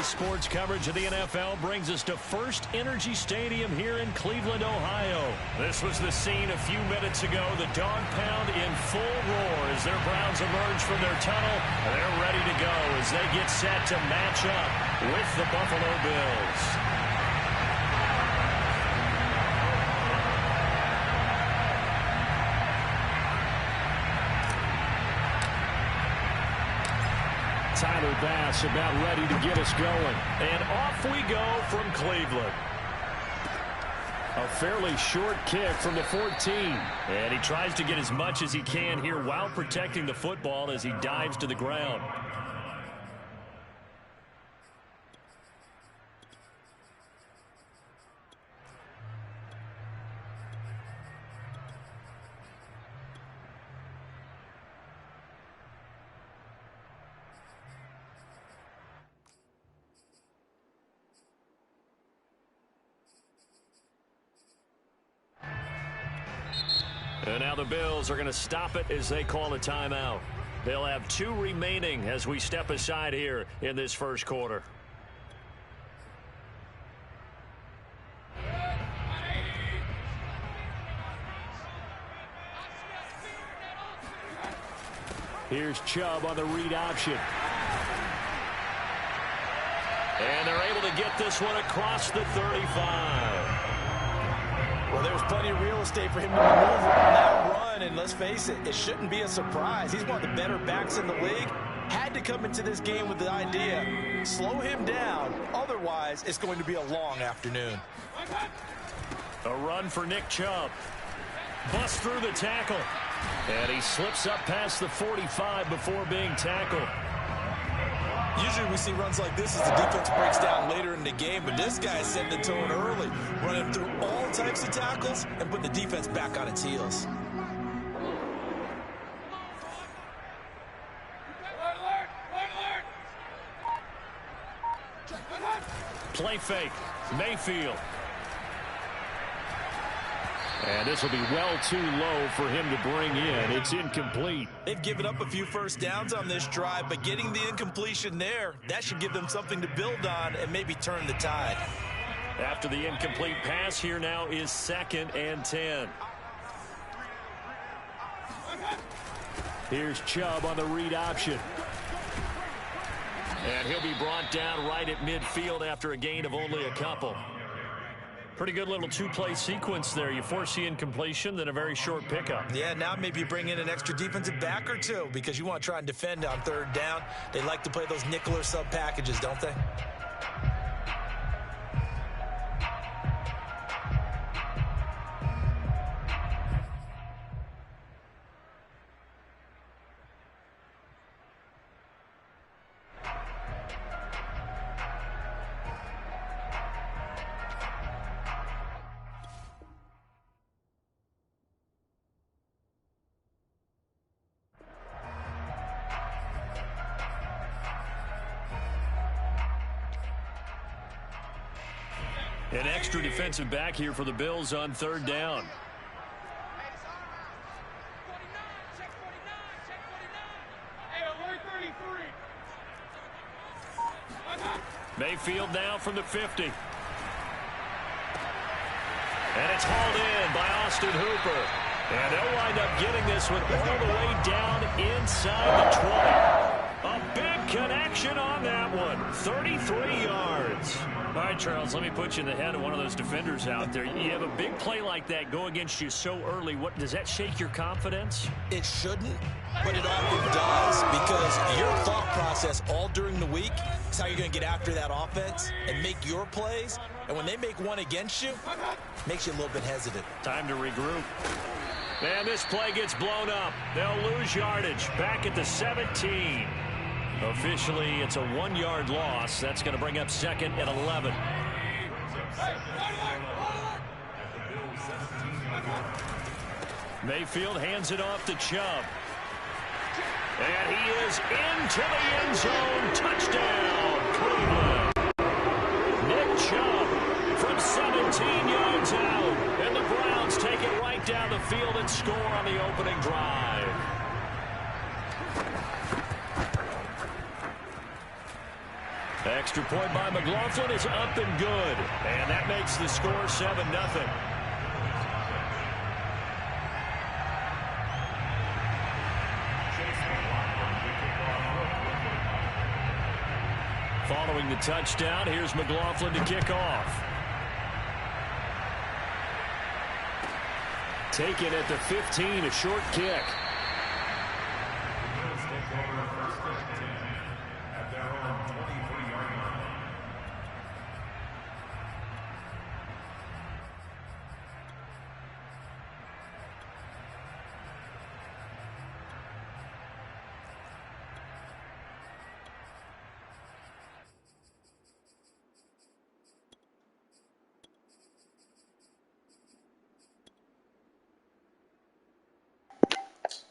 Sports coverage of the NFL brings us to First Energy Stadium here in Cleveland, Ohio. This was the scene a few minutes ago. The dog pound in full roar as their Browns emerge from their tunnel. They're ready to go as they get set to match up with the Buffalo Bills. Tyler Bass about ready to get us going. And off we go from Cleveland. A fairly short kick from the 14. And he tries to get as much as he can here while protecting the football as he dives to the ground. And now the Bills are going to stop it as they call a timeout. They'll have 2 remaining as we step aside here in this first quarter. Here's Chubb on the read option. And they're able to get this one across the 35. Well, there was plenty of real estate for him to maneuver on that run, and let's face it, it shouldn't be a surprise. He's one of the better backs in the league. Had to come into this game with the idea, slow him down, otherwise it's going to be a long afternoon. A run for Nick Chubb. Busts through the tackle. And he slips up past the 45 before being tackled. Usually we see runs like this as the defense breaks down later in the game, but this guy set the tone early, running through all types of tackles and putting the defense back on its heels. Play fake. Mayfield. And this will be well too low for him to bring in. It's incomplete. They've given up a few first downs on this drive, but getting the incompletion there, that should give them something to build on and maybe turn the tide. After the incomplete pass, here now is 2nd and 10. Here's Chubb on the read option. And he'll be brought down right at midfield after a gain of only a couple. Pretty good little two-play sequence there. You force the incompletion, then a very short pickup. Yeah, now maybe you bring in an extra defensive back or two because you want to try and defend on third down. They like to play those nickel or sub packages, don't they? An extra defensive back here for the Bills on third down. Mayfield now from the 50. And it's hauled in by Austin Hooper. And they'll wind up getting this one all the way down inside the 20. A big connection on that one. 33 yards. All right, Charles, let me put you in the head of one of those defenders out there. You have a big play like that go against you so early. What does that shake your confidence? It shouldn't, but it often does because your thought process all during the week is how you're going to get after that offense and make your plays. And when they make one against you, it makes you a little bit hesitant. Time to regroup. And this play gets blown up. They'll lose yardage back at the 17. Officially, it's a 1-yard loss. That's going to bring up second and 11. Mayfield hands it off to Chubb. And he is into the end zone. Touchdown, Cleveland. Nick Chubb from 17 yards out. And the Browns take it right down the field and score on the opening drive. Extra point by McLaughlin is up and good. And that makes the score 7-0. Following the touchdown, here's McLaughlin to kick off. Taken at the 15, a short kick.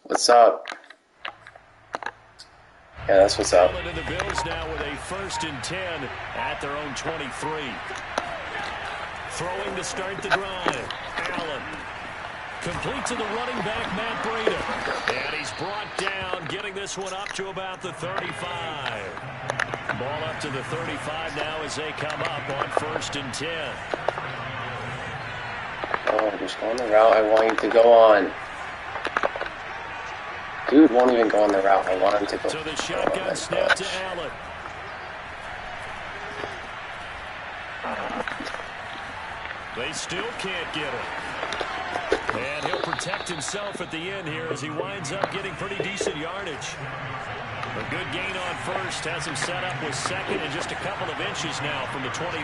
What's up? Yeah, that's what's up. The Bills now with a 1st and 10 at their own 23. Throwing to start the drive. Allen. Complete to the running back, Matt Breida. And he's brought down, getting this one up to about the 35. Ball up to the 35 now as they come up on 1st and 10. Oh, just go on the route I want you to go on. Dude won't even go on the route I want him to go. So the shotgun snap to Allen. They still can't get him. And he'll protect himself at the end here as he winds up getting pretty decent yardage. A good gain on 1st has him set up with 2nd and just a couple of inches now from the 29.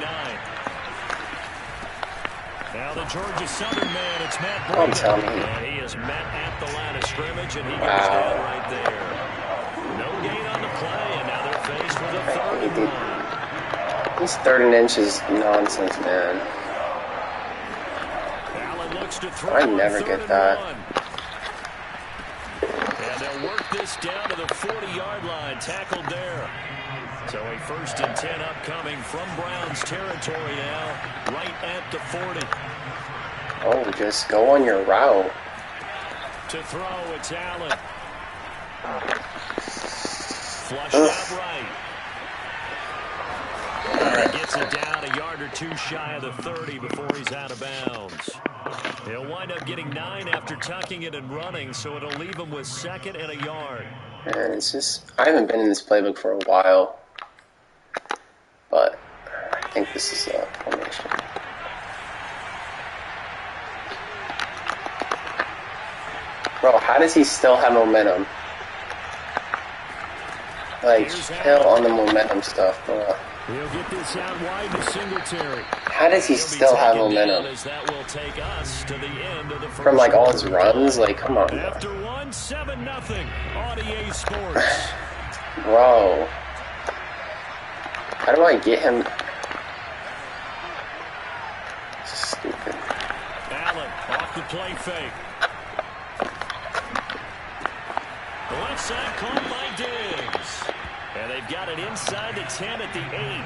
Now the Georgia Southern man, it's Matt Breida. And he is met at the line of scrimmage, and he goes down right there. No gain on the play, and now they're faced with a 3rd and 1. This 3rd and inch is nonsense, man. Allen looks to throw. I never get that. And they'll work this down to the 40-yard line, tackled there. So a 1st and 10 upcoming from Browns territory now, right at the 40. Oh, just go on your route. To throw, it's Allen. Flushed out right. And he gets it down a yard or two shy of the 30 before he's out of bounds. He'll wind up getting 9 after tucking it and running, so it'll leave him with 2nd and a yard. And it's just, I haven't been in this playbook for a while, but I think this is a formation. Bro, how does he still have momentum? Like, chill on the momentum stuff, bro. He'll get this out wide to Singletary. How does he still have momentum? That will take us to the end of the first From like all his runs? Like, come on, bro. After 1-7-0 on EA Sports. Bro. How do I get him? Stupid. Allen off the play fake. The left side caught by Diggs. And they've got it inside the 10 at the 8.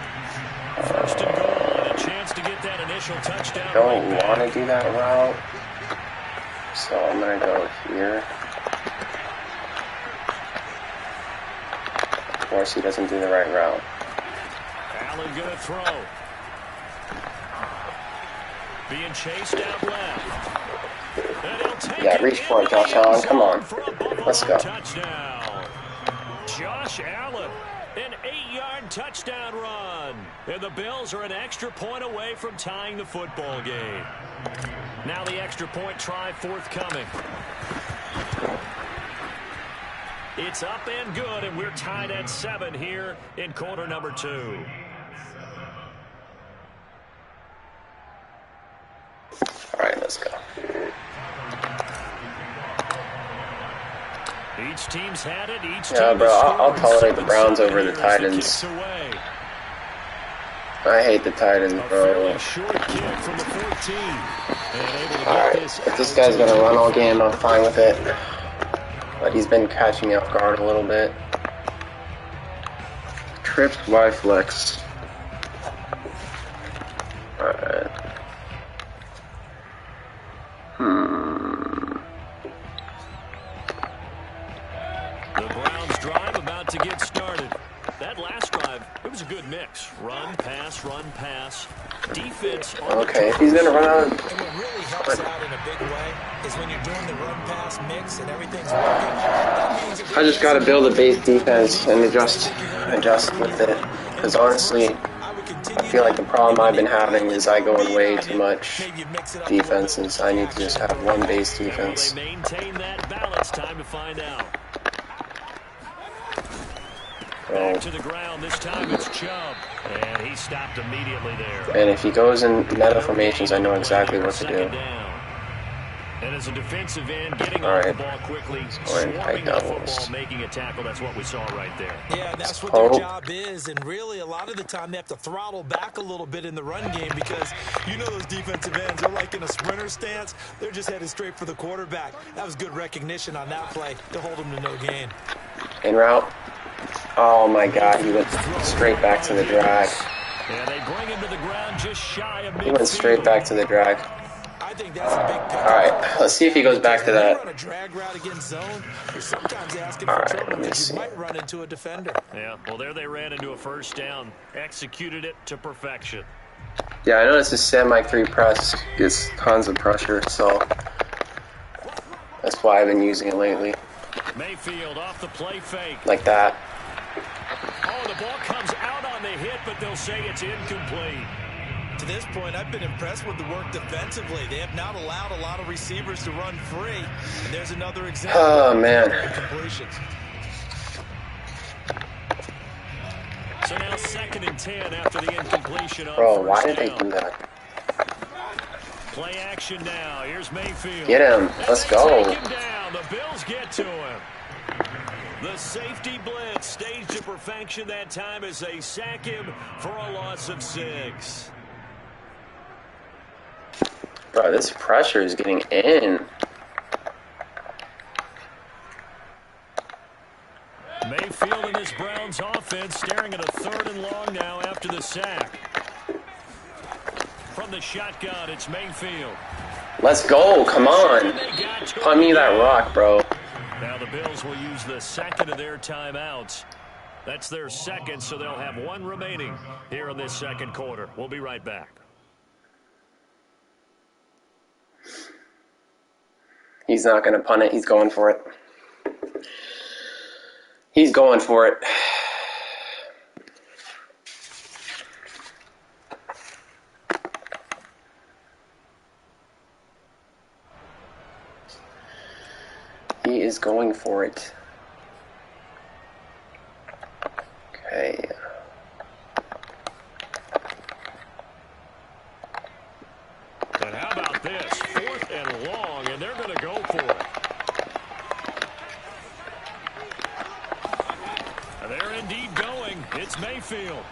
First and goal, and a chance to get that initial touchdown. I don't want to do that route, so I'm going to go here. Of course, he doesn't do the right route. Allen going to throw. Being chased out left. Yeah, reach for it, Josh Allen. Come on. Let's go. Touchdown. Josh Allen, an 8-yard touchdown run. And the Bills are an extra point away from tying the football game. Now the extra point try forthcoming. It's up and good, and we're tied at 7 here in quarter number 2. All right, let's go. Each team's had it. Yeah, bro, I'll tolerate the Browns over the Titans. I hate the Titans, bro. Alright, if this guy's gonna run all game, I'm fine with it. But he's been catching me off guard a little bit. Tripped by flex. Alright. The Browns drive about to get started. That last drive, it was a good mix. Run, pass, defense. Okay, if he's gonna run out. And what really helps out in a big way is when you're doing the run pass mix and everything's working. I just gotta build a base defense and adjust with it. Because honestly, I feel like the problem I've been having is I go in way too much defense, and so I need to just have one base defense. They maintain that balance. Time to find out. Back to the ground. This time it's Chubb. And he stopped immediately there. And if he goes in meta formations, I know exactly what to do. And as a defensive end, getting off the ball quickly, swarming the football, making a tackle, that's what we saw right there. Yeah, that's what their job is, and really a lot of the time they have to throttle back a little bit in the run game because you know those defensive ends, they're like in a sprinter stance, they're just headed straight for the quarterback. That was good recognition on that play to hold them to no gain. In route. Oh my god, he went straight back to the drag. Yeah, they bring him to the ground just shy of midfield. He went straight back to the drag. I think that's a big pick. Alright, let's see if he goes back to that. Run a drag route against zone, you're sometimes asking for Alright, trouble let me because see. you might run into a defender. Yeah, well, there they ran into a first down. Executed it to perfection. Yeah, I noticed his semi-3 press gets tons of pressure, so that's why I've been using it lately. Mayfield off the play fake. Like that. Oh, the ball comes out on the hit, but they'll say it's incomplete. To this point, I've been impressed with the work defensively. They have not allowed a lot of receivers to run free. And there's another example. Oh, man. So now 2nd and 10 after the incompletion. Bro, why did they do that? Play action now. Here's Mayfield. Get him. Let's go. Take him down. The Bills get to him. The safety blitz staged to perfection that time as they sack him for a loss of 6. Bro, this pressure is getting in. Mayfield and this Browns offense staring at a 3rd and long now after the sack. From the shotgun, it's Mayfield. Let's go. Come on. Punt me that rock, bro. Now the Bills will use the 2nd of their timeouts. That's their 2nd, so they'll have 1 remaining here in this 2nd quarter. We'll be right back. He's not going to punt it. He's going for it. He's going for it. He is going for it. Okay. And how about this? 4th and long, and they're going to go for it. They're indeed going. It's Mayfield.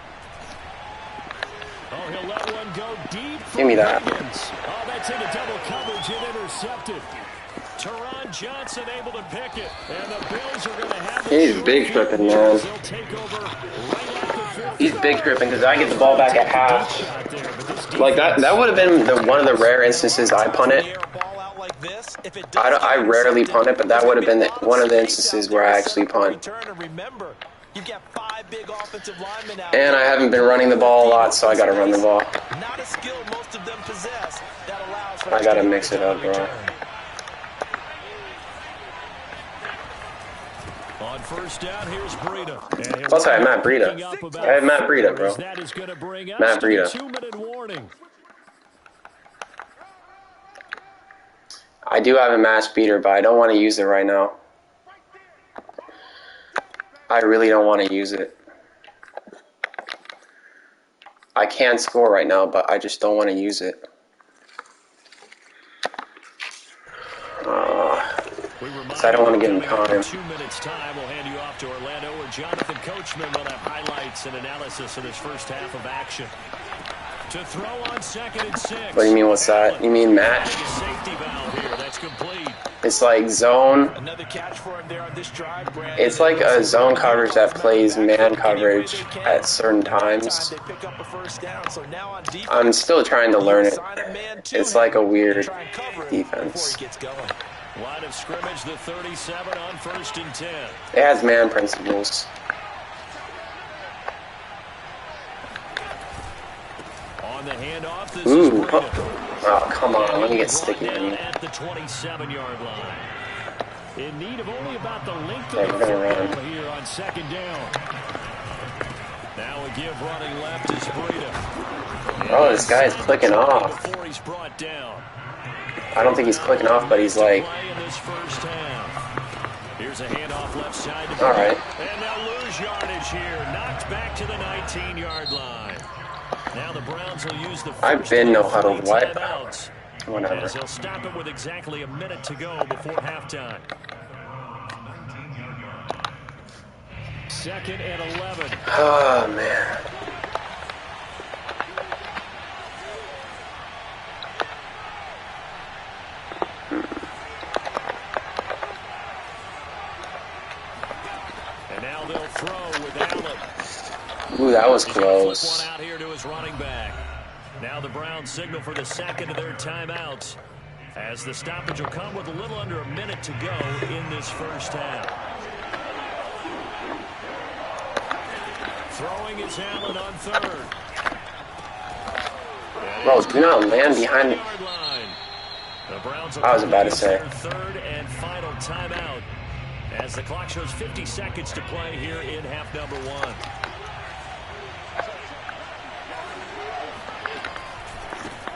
Oh, he'll let one go deep. Give me that. Oh, that's into double coverage and intercepted. Teron Johnson able to pick it, and the Bills are going to have it. He's big tripping, man. He's big tripping because I get the ball back at half. Like that would have been one of the rare instances I punt it. I rarely punt it, but that would have been one of the instances where I actually punt. And I haven't been running the ball a lot, so I got to run the ball. I got to mix it up, bro. On first down, here's Breida. Plus, I have Matt Breida. I have Matt Breida, bro. Matt Breida. 2-minute warning. I do have a match beater, but I don't want to use it right now. I really don't want to use it. I can score right now, but I just don't want to use it. So I don't want to give him time. 2 minutes time, we'll hand you off to Orlando, where Jonathan Coachman will have highlights and analysis of this first half of action. To throw on 2nd and 6. What do you mean, what's that? You mean match? Safety valve here. That's complete. It's like zone. Another catch for him there on this drive, Brad. It's like a zone coverage that plays man coverage at certain times. I'm still trying to learn it. It's like a weird defense. Line of scrimmage, the 37 on 1st and 10. It has man principles. On the handoff, this Ooh. is Oh, come on. Let me get sticky on you. At the 27-yard line. In need of only about the length Okay, of we're the gonna football run. here on 2nd down. Now a give running left is Breida. Oh, this guy is clicking off. Before he's brought down. I don't think he's clicking off, but he's like... Here's a handoff left side to All right. And they'll lose yardage here. Knocked back to the 19-yard line. Now the Browns will use the I've been no huddled. What? Whatever. As they'll stop it with exactly a minute to go before halftime. 2nd and 11. Oh, man. And now they'll throw with Allen. Ooh, that was close. One out here to his running back. Now the Browns signal for the 2nd of their timeouts, as the stoppage will come with a little under a minute to go in this first half. Throwing is Allen on 3rd. Bro, do not land behind me. I was about to say. 3rd and final timeout, as the clock shows 50 seconds to play here in half number 1.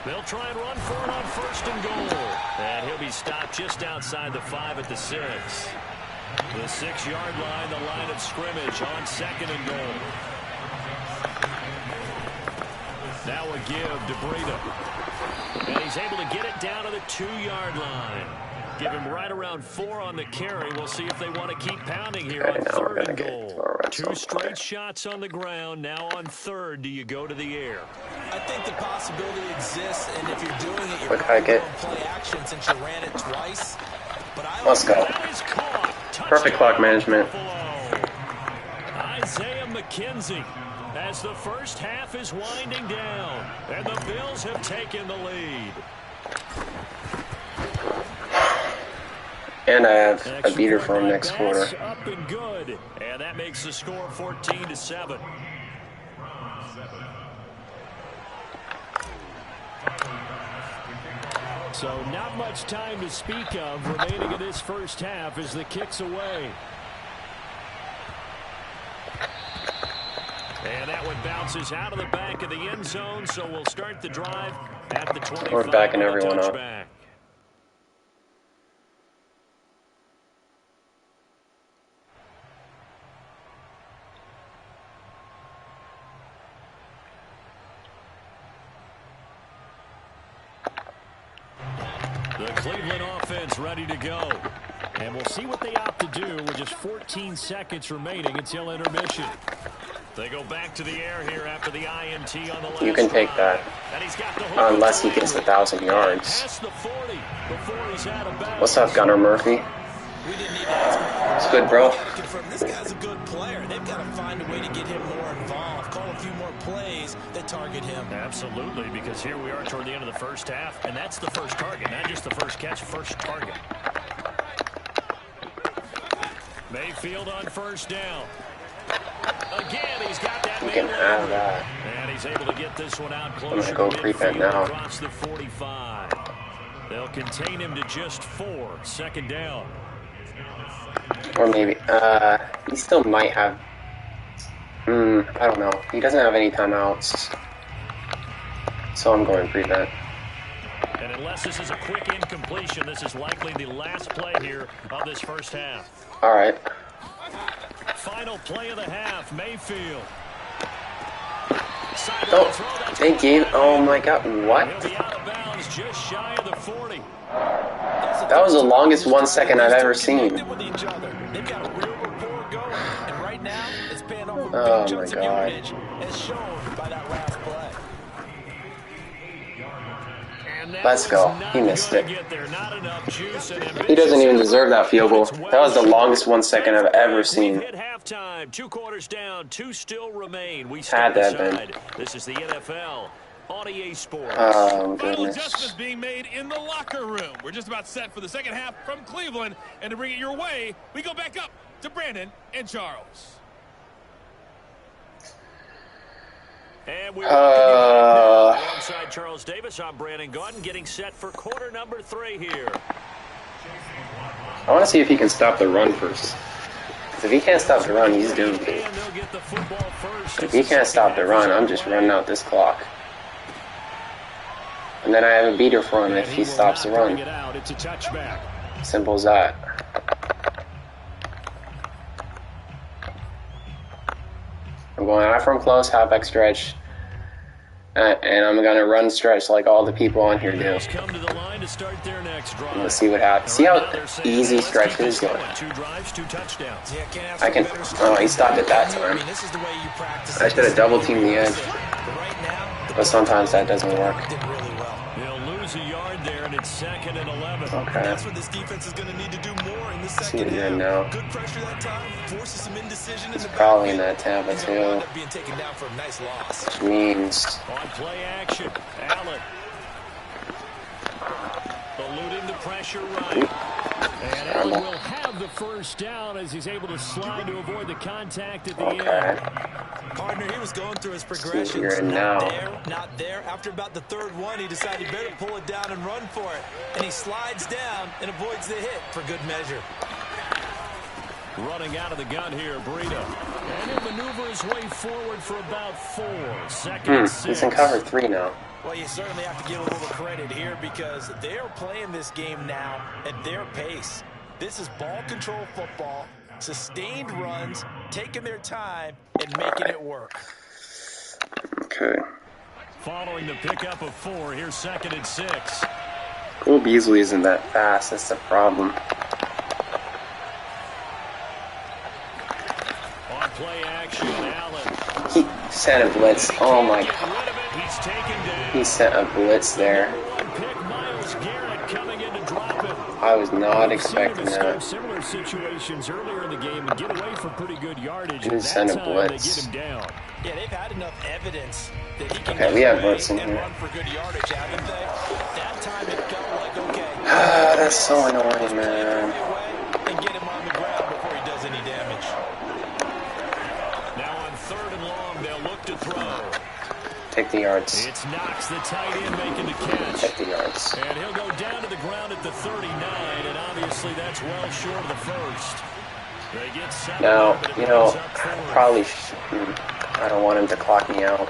They'll try and run for it on 1st and goal. And he'll be stopped just outside the 5 at the 6. The 6-yard line, the line of scrimmage on 2nd and goal. Now a give to Breida. And he's able to get it down to the 2-yard line. Give him right around 4 on the carry. We'll see if they want to keep pounding here on 3rd and goal. 2 straight shots on the ground. Now on 3rd, do you go to the air? I think the possibility exists, and if you're doing it, you're What I get? play action since you ran it twice. But Let's go. Perfect clock management. Isaiah McKenzie, as the first half is winding down, and the Bills have taken the lead. And I have a beater for him next quarter. Up and good, and that makes the score 14-7. So not much time to speak of remaining in this first half as the kick's away. And that one bounces out of the back of the end zone, so we'll start the drive at the 25. We're backing everyone up. The Cleveland offense ready to go. And we'll see what they opt to do with just 14 seconds remaining until intermission. They go back to the air here after the INT on the last You can take that. Unless he gets 1,000 yards. What's up, Gunnar Murphy? It's good, bro. This guy's a good player. They've got to find a way to get him more involved. Call a few more plays that target him. Absolutely, because here we are toward the end of the first half, and that's the first target, not just the first catch, first target. Mayfield on first down. Again, he's got that. You can have that. And he's able to get this one out closer. I'm going to go prevent now. Across the 45. They'll contain him to just 4. Second down. Or maybe, he still might have, I don't know. He doesn't have any timeouts. So I'm going prevent. And unless this is a quick incompletion, this is likely the last play here of this first half. Alright. Final play of the half, Mayfield. Oh, they gave, oh my god, what? He'll be out of bounds just shy of the 40. That was the longest 1 second I've ever seen. Oh my god. Let's go. He missed it. He doesn't even deserve that field goal. That was the longest 1 second I've ever seen. Halftime, 2 quarters down, 2 still remain. We Had to have been. This is the NFL on EA Sports. Oh, Final goodness. adjustments being made in the locker room. We're just about set for the second half from Cleveland. And to bring it your way, we go back up to Brandon and Charles. And we're alongside Charles Davis. I'm Brandon Gordon, getting set for quarter number 3 here. I want to see if he can stop the run first. Because if he can't stop the run, he's doomed. If he can't stop the run, I'm just running out this clock. And then I have a beater for him if he stops the run. Simple as that. I'm going out from close, halfback stretch. And I'm going to run stretch like all the people on here do. Let's see what happens. See how easy stretch is going? I can... Oh, he stopped it that time. I should have double teamed the edge. But sometimes that doesn't work. Okay. That's what this defense is going to need to do more in the second half. Now. Good pressure that time, forces some indecision. It's probably in that Tampa too. Which means on play action, Allen eluding the pressure right. And Allen will have the first down as he's able to slide to avoid the contact at the end. Partner, he was going through his progressions. Not there. After about the third one, he decided he better pull it down and run for it. And he slides down and avoids the hit for good measure. Running out of the gun here, Breida. And he'll maneuver his way forward for about 4. Second and 6. He's in cover 3 now. Well, you certainly have to give a little credit here because they're playing this game now at their pace. This is ball control football, sustained runs, taking their time, and making it work. Okay. Following the pickup of 4, here's second and 6. Cole Beasley isn't that fast, that's the problem. On play action, Allen. He sent a blitz. Oh my god. He sent a blitz there. I was not expecting that. Similar situations earlier in the game and get away from pretty good yardage. He sent a blitz. Yeah, they've had enough evidence that he can okay, we have blitz in here. run for good yardage, haven't they? That time it felt like okay. That's so annoying, man. And get him on the ground before he does any damage. Now on 3rd and long, they'll look to throw. Take 50 yards. It's Knox, the tight end, making the catch. 50 yards. And he'll go down to the ground at the 39, and obviously that's well short of the first. They get 7. Now, you know, probably I don't want him to clock me out.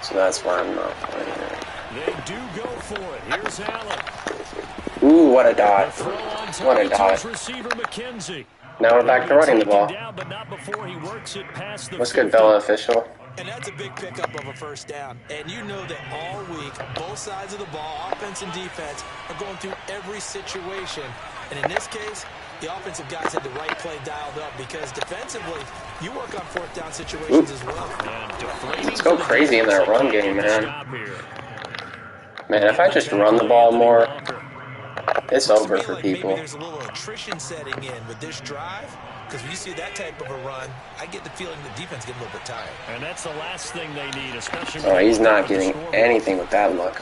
So that's why I'm not playing it. They do go for it. Here's Allen. Ooh, what a dot. What a dot. Receiver McKenzie. Now we're back to running the ball. What's good, Bella official? And that's a big pickup of a first down. And you know that all week, both sides of the ball, offense and defense, are going through every situation. And in this case, the offensive guys had the right play dialed up because defensively, you work on fourth down situations as well. Let's go crazy in that run game, man. Man, if I just run the ball more, it's over for people. Maybe there's a little attrition setting in with this drive. Because when you see that type of a run, I get the feeling the defense get a little bit tired. And that's the last thing they need, especially. Oh, he's not getting anything with that look.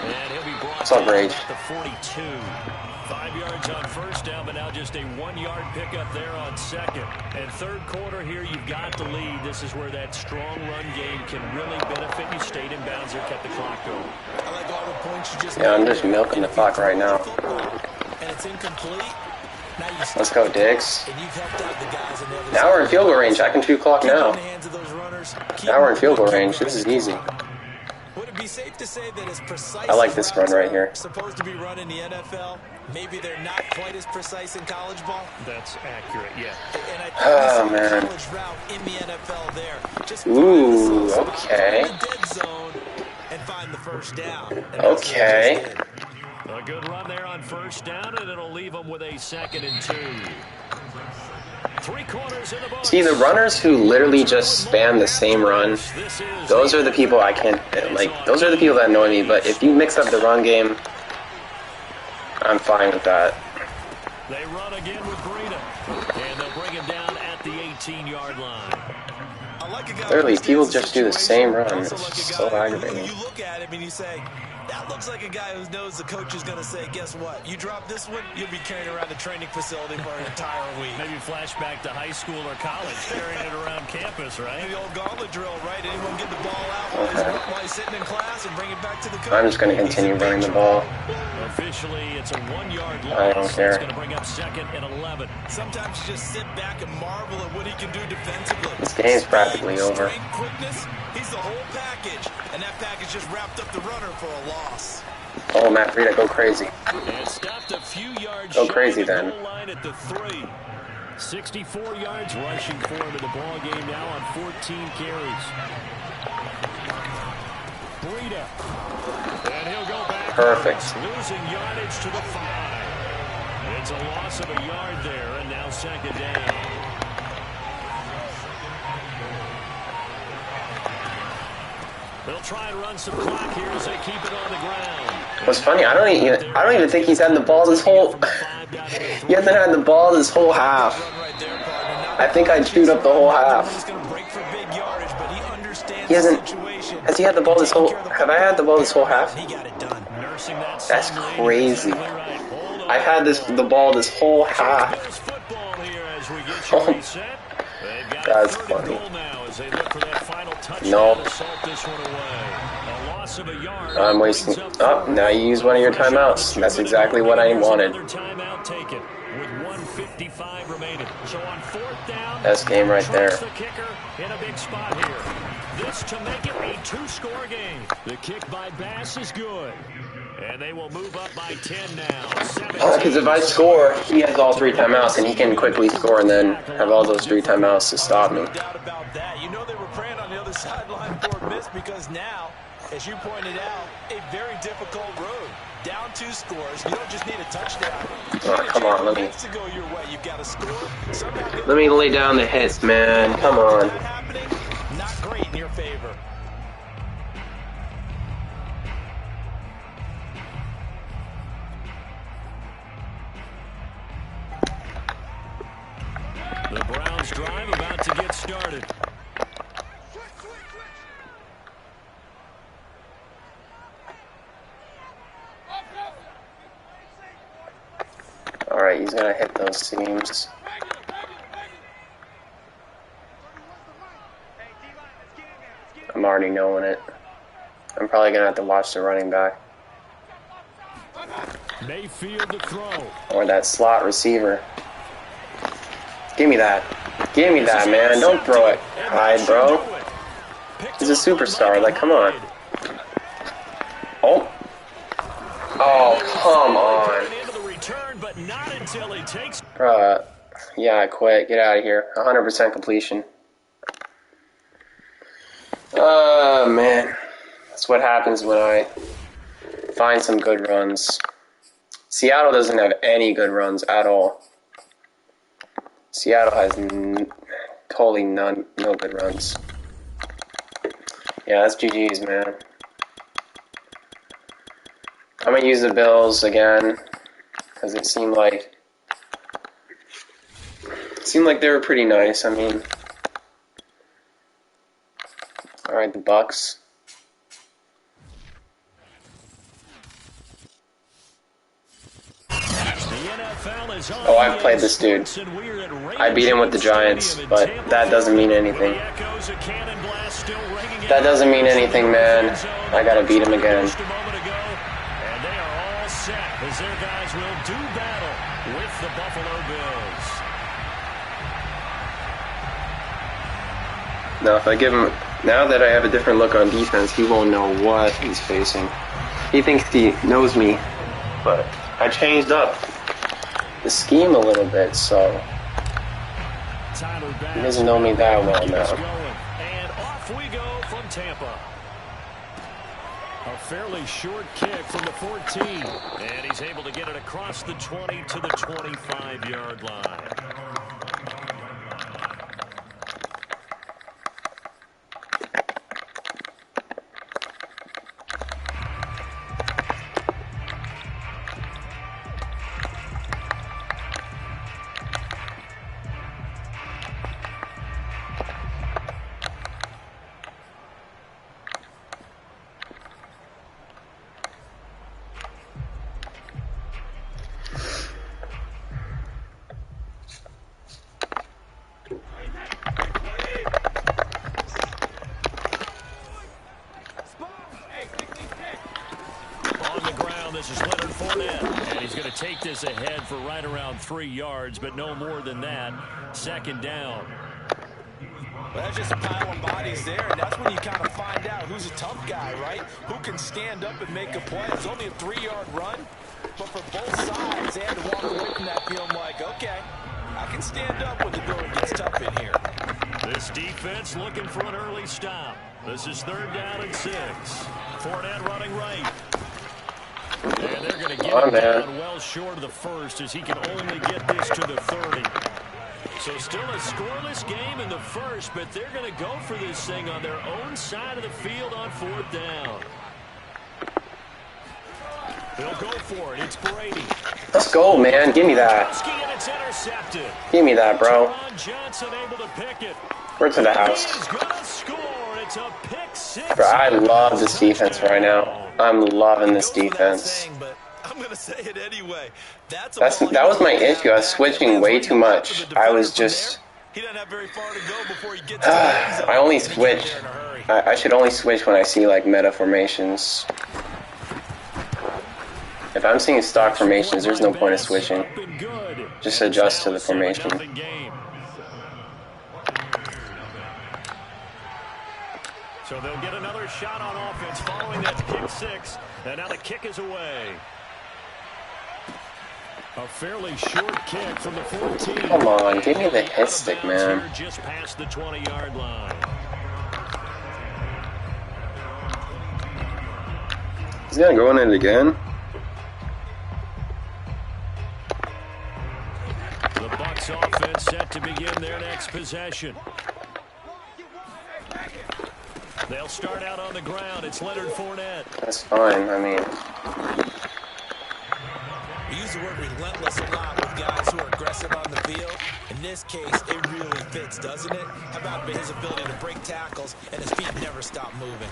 And he'll be brought What's up, Rage? at the 42. 5 yards on first down, but now just a 1-yard pickup there on second. And third quarter here, you've got the lead. This is where that strong run game can really benefit you. Stayed in bounds here, kept the clock going. I like all the points you just Yeah, I'm just milking the clock right now. And it's incomplete. Let's go, Diggs. Now we're in field goal range. I can shoot clock now. Now we're in field goal range. This is easy. Would it be safe to say that as precise I like this run right here. Supposed to be run in the NFL, maybe they're not quite as precise in college ball? That's accurate, yeah. And I Oh, man. college route in the NFL there. Just Ooh, okay. the dead zone and find the first down. Okay. A good run there on first down, and it'll leave them with a 2nd and 2. 3 quarters in the books. See, the runners who literally just spam the same run, those are the people I can't, like, those are the people that annoy me, but if you mix up the run game, I'm fine with that. They run again with Breida, and they'll bring him down at the 18-yard line. Literally, people just do the same run. It's just so aggravating. You look at him and you say, that looks like a guy who knows the coach is going to say, guess what? You drop this one, you'll be carrying around the training facility for an entire week. Maybe flashback to high school or college, carrying it around campus, right? The old gauntlet drill, right? Anyone get the ball out while he's sitting in class and bring it back to the coach? I'm just going to continue running the ball. Officially, it's a 1-yard loss. I don't care. It's going to bring up 2nd and 11. Sometimes you just sit back and marvel at what he can do defensively. This game's practically over. Quickness, he's the whole package, and that package just wrapped up the runner for a loss. Oh, Matt Breida, go crazy. And stopped a few yards Go crazy then. goal line at the 3. 64 yards rushing for him in the ball game now on 14 carries. Breida. And he'll go back. Perfect. Losing yardage to the 5. It's a loss of a yard there, and now 2nd down. They'll try and run some clock here as they keep it on the ground. What's funny, I don't even think he's had the ball this whole he hasn't had the ball this whole half. I think I'd shoot up the whole half. He hasn't. Has he had the ball this whole? Have I had the ball this whole half? That's crazy. I've had the ball this whole half. Oh, that's funny. No. I'm wasting. Oh, now you use one of your timeouts. That's exactly what I wanted. Best game right there. This to make it a 2-score game. The kick by Bass is good. And they will move up by 10 now. Because if I score, he has all 3 timeouts, and he can quickly score and then have all those 3 timeouts to stop me. No doubt about that. You know they were praying on the other sideline for a miss because now, as you pointed out, a very difficult road. Down 2 scores. You don't just need a touchdown. Oh, come on, let me. To go your way. You've got to score. Let me lay down the hits, man. Come on. Not great in your favor. The Browns drive about to get started. Alright, he's going to hit those seams. I'm already knowing it. I'm probably going to have to watch the running back. Mayfield to throw. Or that slot receiver. Give me that. Give me that, man. Don't throw it high, bro. He's a superstar. Like, come on. Oh. Oh, come on. Bruh. Yeah, I quit. Get out of here. 100% completion. Man. That's what happens when I find some good runs. Seattle doesn't have any good runs at all. Seattle has totally no good runs. Yeah, that's GG's, man. I'm going to use the Bills again, because it seemed like they were pretty nice. I mean, alright, the Bucks. Oh, I've played this dude. I beat him with the Giants, but that doesn't mean anything. That doesn't mean anything, man. I gotta beat him again. And they are all set as their guys will do battle with the Buffalo Bills. Now, if I give him... Now that I have a different look on defense, he won't know what he's facing. He thinks he knows me, but I changed up the scheme a little bit, so he doesn't know me that well now. And off we go from Tampa. A fairly short kick from the 14. And he's able to get it across the 20 to the 25-yard line. Take this ahead for right around 3 yards, but no more than that. Second down. Well, that's just a pile of bodies there, and that's when you kind of find out who's a tough guy, right? Who can stand up and make a play. It's only a 3-yard run, but for both sides, they had to walk away from that feeling like, okay, I can stand up when the going gets tough in here. This defense looking for an early stop. This is 3rd down and 6. Fournette running right. And they're going to get it down well short of the first as he can only get this to the 30. So still a scoreless game in the first, but they're going to go for this thing on their own side of the field on 4th down. They'll go for it. It's Brady. Let's go, man. Give me that. Give me that, bro. We're to the house. Bro, I love this defense right now. I'm loving this defense. That was my issue. I was switching way too much. I was just... I only switch. I should only switch when I see, like, meta formations. If I'm seeing stock formations, there's no point in switching. Just adjust to the formation. So they'll get another shot on offense following that pick 6. And now the kick is away. A fairly short kick from the 14. Come on, give me the hit stick, man. Just past the 20-yard line. He's gonna go in it again. The Bucs offense set to begin their next possession. They'll start out on the ground. It's Leonard Fournette. That's fine. I mean, we use the word relentless a lot with guys who are aggressive on the field. In this case, it really fits, doesn't it? How about his ability to break tackles and his feet never stop moving?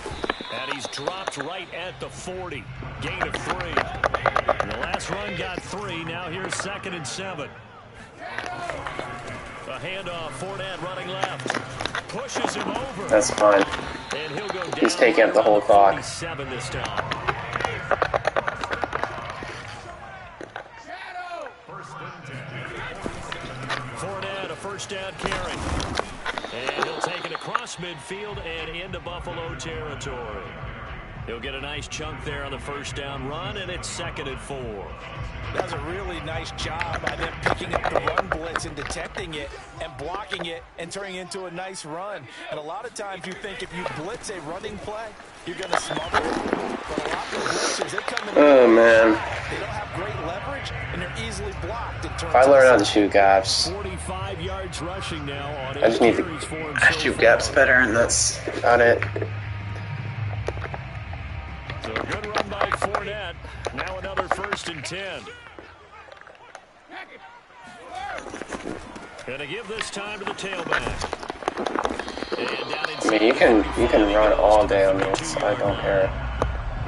And he's dropped right at the 40. Gain of 3. And the last run got 3. Now here's 2nd and 7. A handoff. Fournette running left. Pushes him over. That's fine. And he'll go down. He's taking up the whole clock. This time. Fournette, a first down carry. And he'll take it across midfield and into Buffalo territory. He'll get a nice chunk there on the first down run, and it's 2nd and 4. That was a really nice job by them picking up the run blitz and detecting it and blocking it and turning it into a nice run. And a lot of times you think if you blitz a running play, you're going to smother it. But a lot of the blitzers, they come in. Oh, man. They don't have great leverage, and they're easily blocked. If I learn how to shoot gaps, 45 yards rushing now on I just need to shoot gaps better, and that's about it. So a good run by Fournette. Now another 1st and 10. Gonna give this time to the tailback. And down I mean, you can run all day on this. I don't care.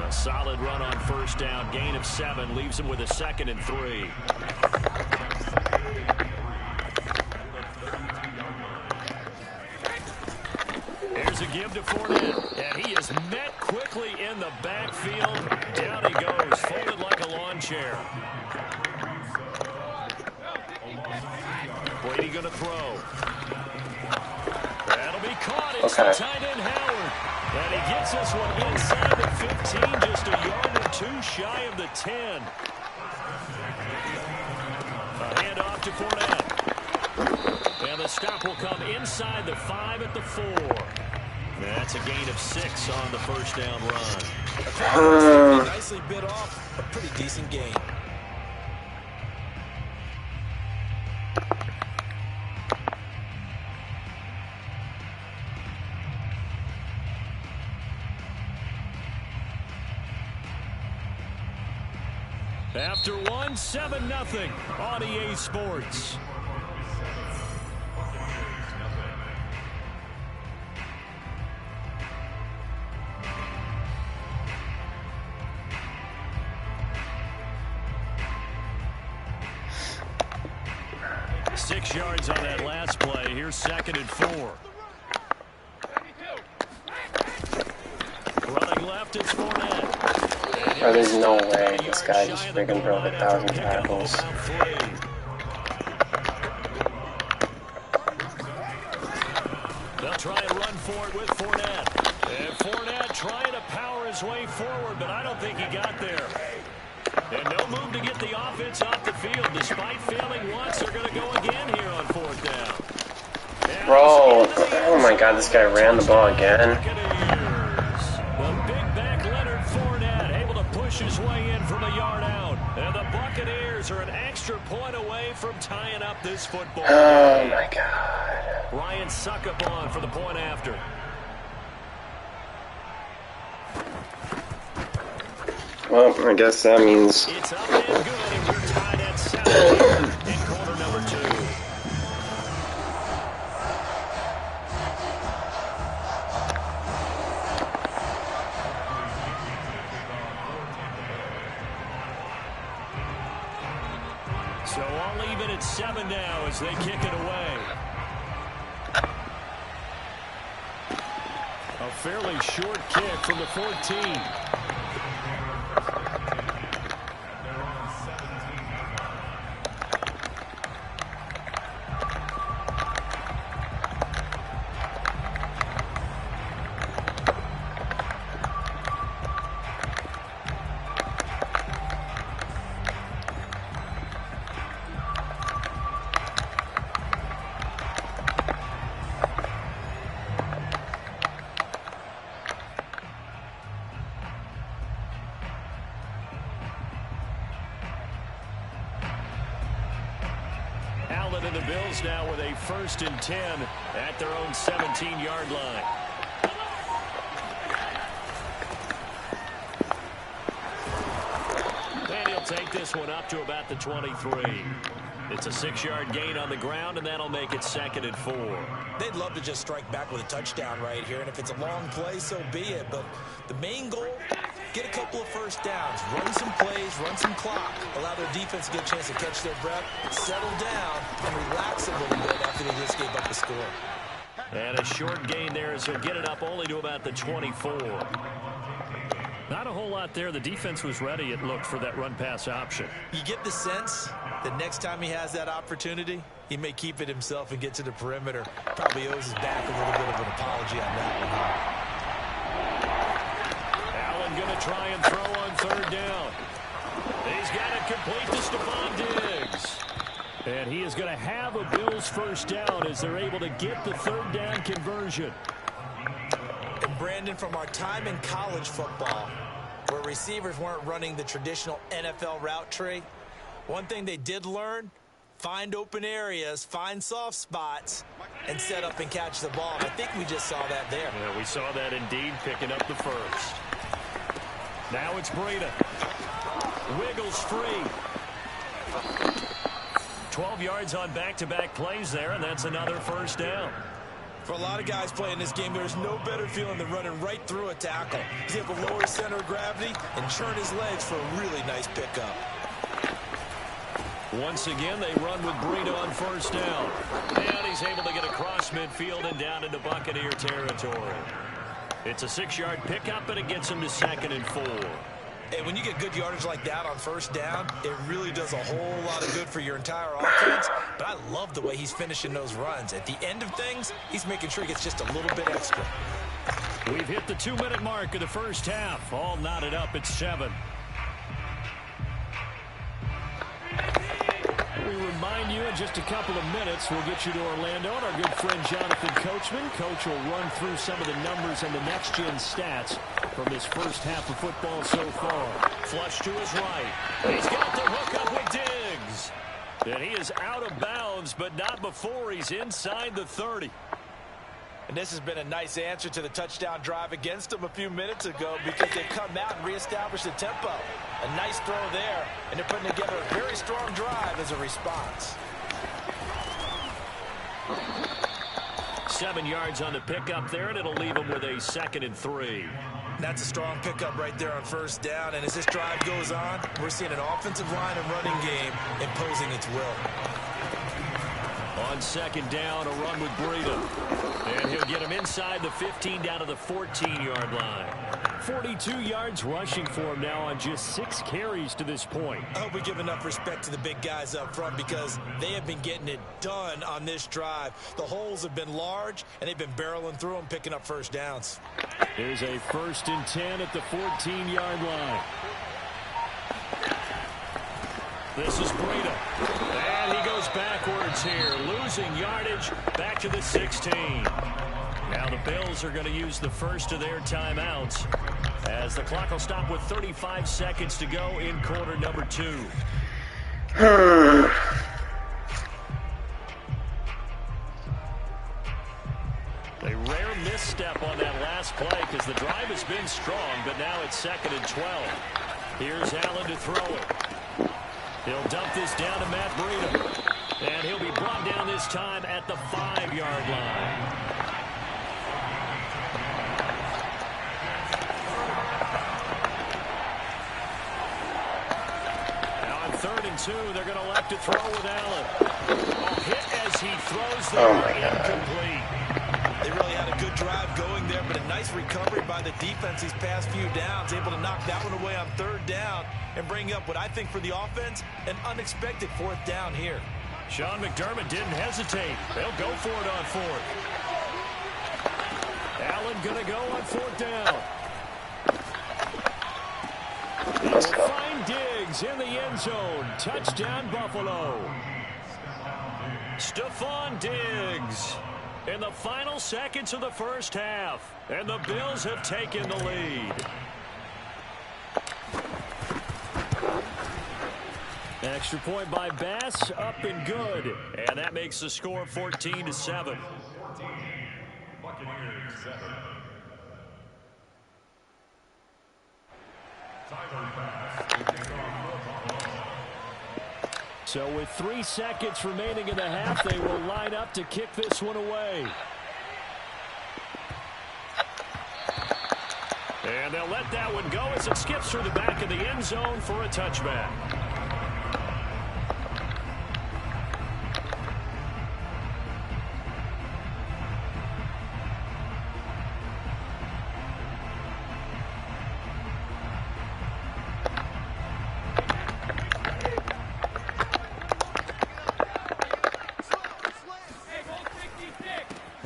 A solid run on first down. Gain of 7 leaves him with a 2nd and 3. Here's a give to Fournette, and he is met quickly in the backfield. Down he goes, folded like a lawn chair. Brady going to throw. That'll be caught. It's the tight end Howard. And he gets this one inside the 15, just a yard or 2 shy of the 10. A handoff to Fournette. And the stop will come inside the 5 at the 4. That's a gain of 6 on the first down run. Nicely bit off. A pretty decent gain. After 1, 7-0 on EA Sports. Six yards on that last play. Here's 2nd and 4. Running left, it's Fournette. Oh, there's no way this guy just freaking broke 1,000 tackles. They'll try and run for it with Fournette. And Fournette trying to power his way forward, but I don't think he got there. And no move to get the offense off the field. Despite failing once, they're going to go again here on 4th down. Bro, oh my god, this guy ran the ball again. The big back Leonard Fournette able to push his way in from a yard out. And the Buccaneers are an extra point away from tying up this football game. Oh my god. Ryan Succop for the point after. Well, I guess that means It's up and good, and we're tied at 7 in quarter number 2. So all even at 7 now as they kick it away. A fairly short kick from the 14. Allen and the Bills now with a 1st and 10 at their own 17-yard line. And he'll take this one up to about the 23. It's a 6-yard gain on the ground, and that'll make it 2nd and 4. They'd love to just strike back with a touchdown right here, and if it's a long play, so be it. But the main goal, get a couple of first downs, run some plays, run some clock, allow their defense to get a chance to catch their breath, settle down, and relax a little bit after they just gave up the score. And a short gain there as he'll get it up only to about the 24. Not a whole lot there. The defense was ready, it looked, for that run-pass option. You get the sense that next time he has that opportunity, he may keep it himself and get to the perimeter. Probably owes his back a little bit of an apology on that one. Allen going to try and throw on third down. He's got it complete to Stephon Diggs. And he is going to have a Bills first down as they're able to get the third down conversion. And Brandon, from our time in college football, where receivers weren't running the traditional NFL route tree, one thing they did learn, find open areas, find soft spots, and set up and catch the ball. I think we just saw that there. Yeah, we saw that indeed, picking up the first. Now it's Breida. Wiggles free. 12 yards on back-to-back plays there, and that's another first down. For a lot of guys playing this game, there's no better feeling than running right through a tackle. He's able to lower his center of gravity and churn his legs for a really nice pickup. Once again, they run with Breida on first down. And he's able to get across midfield and down into Buccaneer territory. It's a 6-yard pickup, and it gets him to 2nd and 4. And when you get good yardage like that on first down, it really does a whole lot of good for your entire offense. But I love the way he's finishing those runs. At the end of things, he's making sure he gets just a little bit extra. We've hit the 2-minute mark of the first half. All knotted up at 7. We remind you in just a couple of minutes, we'll get you to Orlando and our good friend Jonathan Coachman. Coach will run through some of the numbers and the next-gen stats from this first half of football so far. Flush to his right. He's got the hook up with Diggs. And he is out of bounds, but not before he's inside the 30. And this has been a nice answer to the touchdown drive against them a few minutes ago because they've come out and reestablished the tempo. A nice throw there, and they're putting together a very strong drive as a response. 7 yards on the pickup there, and it'll leave him with a 2nd and 3. That's a strong pickup right there on first down, and as this drive goes on, we're seeing an offensive line and running game imposing its will. On 2nd down, a run with Breida. And he'll get him inside the 15 down to the 14-yard line. 42 yards rushing for him now on just 6 carries to this point. I hope we give enough respect to the big guys up front because they have been getting it done on this drive. The holes have been large, and they've been barreling through them, picking up first downs. Here's a 1st and 10 at the 14-yard line. This is Breida. And he goes backwards here, losing yardage back to the 16. Now the Bills are going to use the first of their timeouts as the clock will stop with 35 seconds to go in quarter number 2. A rare misstep on that last play because the drive has been strong, but now it's 2nd and 12. Here's Allen to throw it. He'll dump this down to Matt Breida. And he'll be brought down this time at the 5-yard line. Now on 3rd and 2, they're going to elect to throw with Allen. Hit as he throws the incomplete. They really had a good drive going there, but a nice recovery by the defense these past few downs, able to knock that one away on 3rd down and bring up what I think for the offense, an unexpected 4th down here. Sean McDermott didn't hesitate. They'll go for it on 4th. Allen going to go on 4th down. Let's go. Find Diggs in the end zone. Touchdown, Buffalo. Stephon Diggs in the final seconds of the first half. And the Bills have taken the lead. Extra point by Bass, up and good. And that makes the score 14-7. So with 3 seconds remaining in the half, they will line up to kick this one away. And they'll let that one go as it skips through the back of the end zone for a touchback.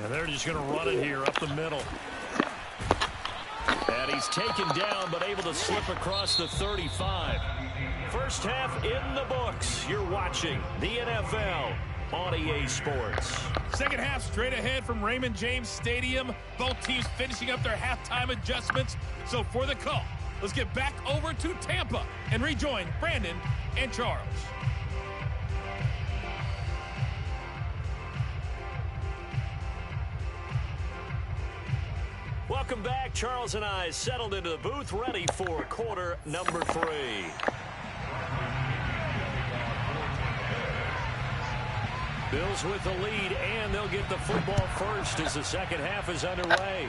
And they're just going to run it here up the middle. And he's taken down, but able to slip across the 35. First half in the books. You're watching the NFL on EA Sports. Second half straight ahead from Raymond James Stadium. Both teams finishing up their halftime adjustments. So for the call, let's get back over to Tampa and rejoin Brandon and Charles. Welcome back. Charles and I settled into the booth, ready for quarter number 3. Bills with the lead, and they'll get the football first as the second half is underway.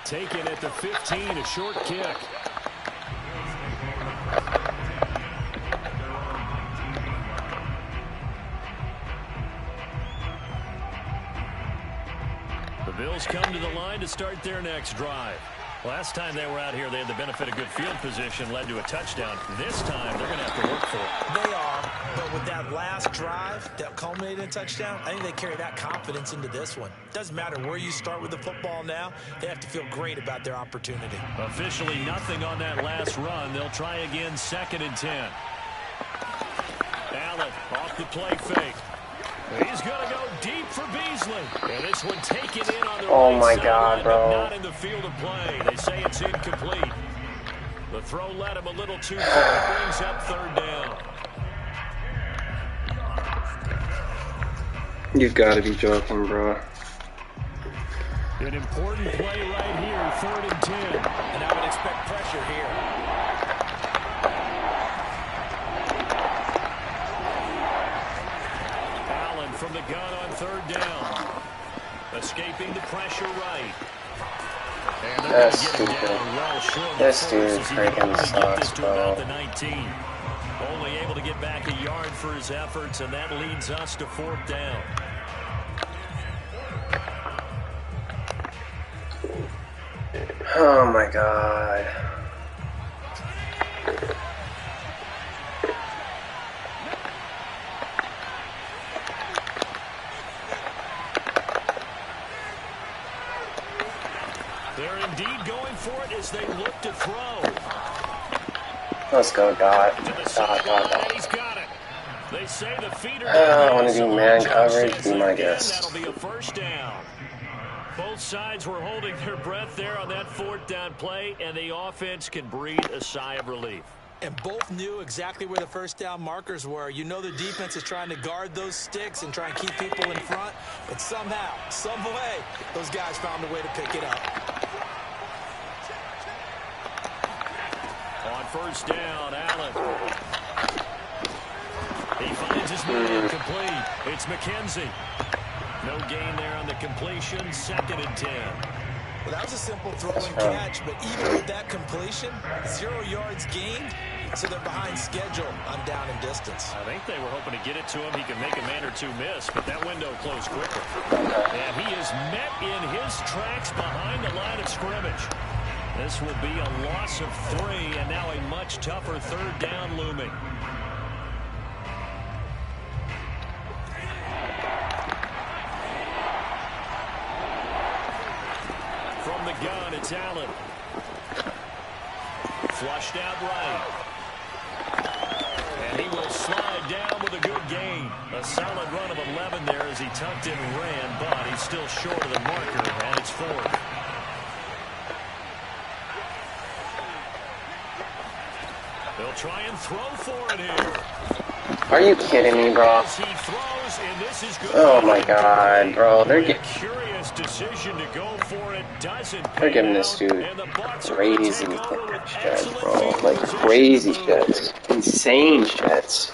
Taken at the 15, a short kick. The Bills come to the line to start their next drive. Last time they were out here, they had the benefit of good field position, led to a touchdown. This time, they're going to have to work for it. They are, but with that last drive that culminated in a touchdown, I think they carry that confidence into this one. Doesn't matter where you start with the football now, they have to feel great about their opportunity. Officially nothing on that last run. They'll try again, 2nd and 10. Allen off the play fake. He's going to go deep for Beasley. And this one taken in on the Oh right my side, God, bro. not in the field of play. They say it's incomplete. The throw led him a little too far. Brings up 3rd down. You've got to be joking, bro. An important play right here, 3rd and 10. And I would expect pressure here. From the gun on 3rd down. Escaping the pressure right. That's stupid. This dude freaking sucks, bro. The 19. Only able to get back a yard for his efforts, and that leads us to 4th down. Oh my God. They're indeed going for it as they look to throw. Let's go, Dot. He's got it. They say the feeder. I want to do man coverage. Be my guest. That'll be a 1st down. Both sides were holding their breath there on that 4th down play, and the offense can breathe a sigh of relief. And both knew exactly where the 1st down markers were. You know the defense is trying to guard those sticks and try and keep people in front. But somehow, some way, those guys found a way to pick it up. On 1st down, Allen. He finds his man complete. It's McKenzie. No gain there on the completion. 2nd and 10. Well, that was a simple throw and catch, but even with that completion, 0 yards gained, so they're behind schedule on down and distance. I think they were hoping to get it to him. He could make a man or two miss, but that window closed quickly. And he is met in his tracks behind the line of scrimmage. This will be a loss of 3, and now a much tougher 3rd down looming. From the gun, it's Allen. Flushed out right. And he will slide down with a good gain. A solid run of 11 there as he tucked in and ran, but he's still short of the marker, and it's 4th. They'll try and throw for it here. Are you kidding me, bro? He throws, and this is good. Oh my God, bro. They're Curious decision to go for it. They're giving this dude crazy shit, bro. Like crazy shit. Insane shit.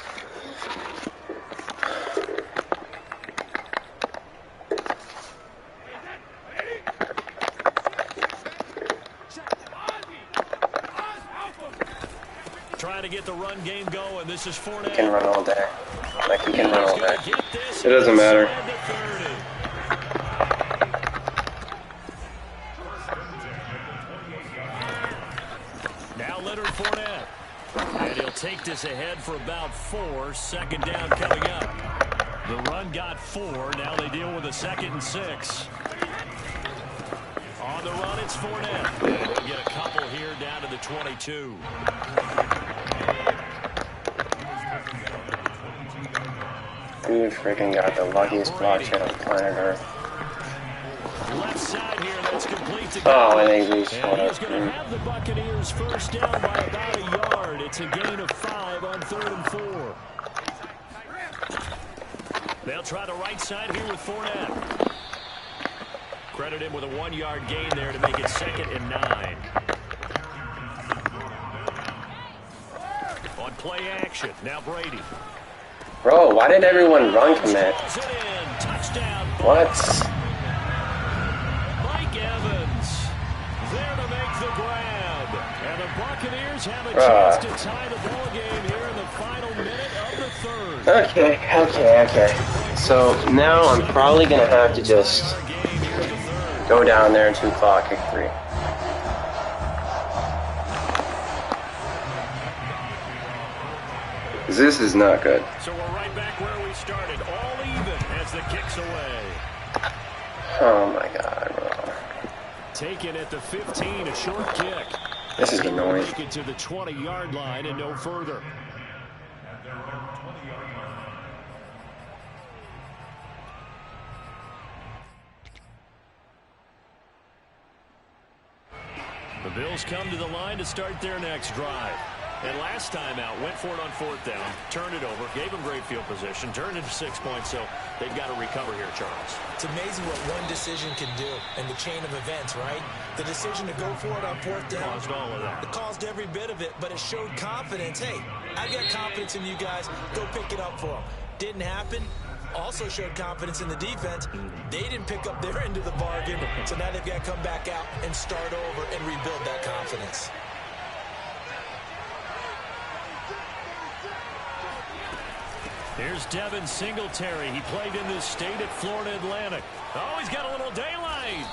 Trying to get the run game going. This is Fournette. He can run all day. Like he can run all day. It doesn't matter. Now Leonard Fournette. And he'll take this ahead for about 4. 2nd down coming up. The run got 4. Now they deal with a 2nd and 6. On the run, it's Fournette. They'll get a couple here down to the 22. Dude freaking got the luckiest block shot on planet Earth. Left side here, that's complete to Oh, and they reached and he's for going to it. have the Buccaneers first down by about a yard. It's a gain of 5 on 3rd and 4. They'll try the right side here with Fournette. Credit him with a 1-yard gain there to make it 2nd and 9. On play action, now Brady. Bro, why did everyone run commit? Touchdown. What? Mike Evans there to make the grab. And the Buccaneers have a chance to tie the ball game here in the final minute of the 3rd. Okay. So now I'm probably going to have to just go down there and 2 clock kick 3. This is not good. So we're right back where we started, all even as the kick's away. Oh my god, bro. Taken at the 15, a short kick. This is annoying. Make it to the 20-yard line and no further. The Bills come to the line to start their next drive. And last time out, went for it on 4th down, turned it over, gave them great field position, turned it to 6 points, so they've got to recover here, Charles. It's amazing what one decision can do in the chain of events, right? The decision to go for it on 4th down. Caused all of that. It caused every bit of it, but it showed confidence. Hey, I've got confidence in you guys. Go pick it up for them. Didn't happen. Also showed confidence in the defense. They didn't pick up their end of the bargain, so now they've got to come back out and start over and rebuild that confidence. Here's Devin Singletary. He played in this state at Florida Atlantic. Oh, he's got a little daylight.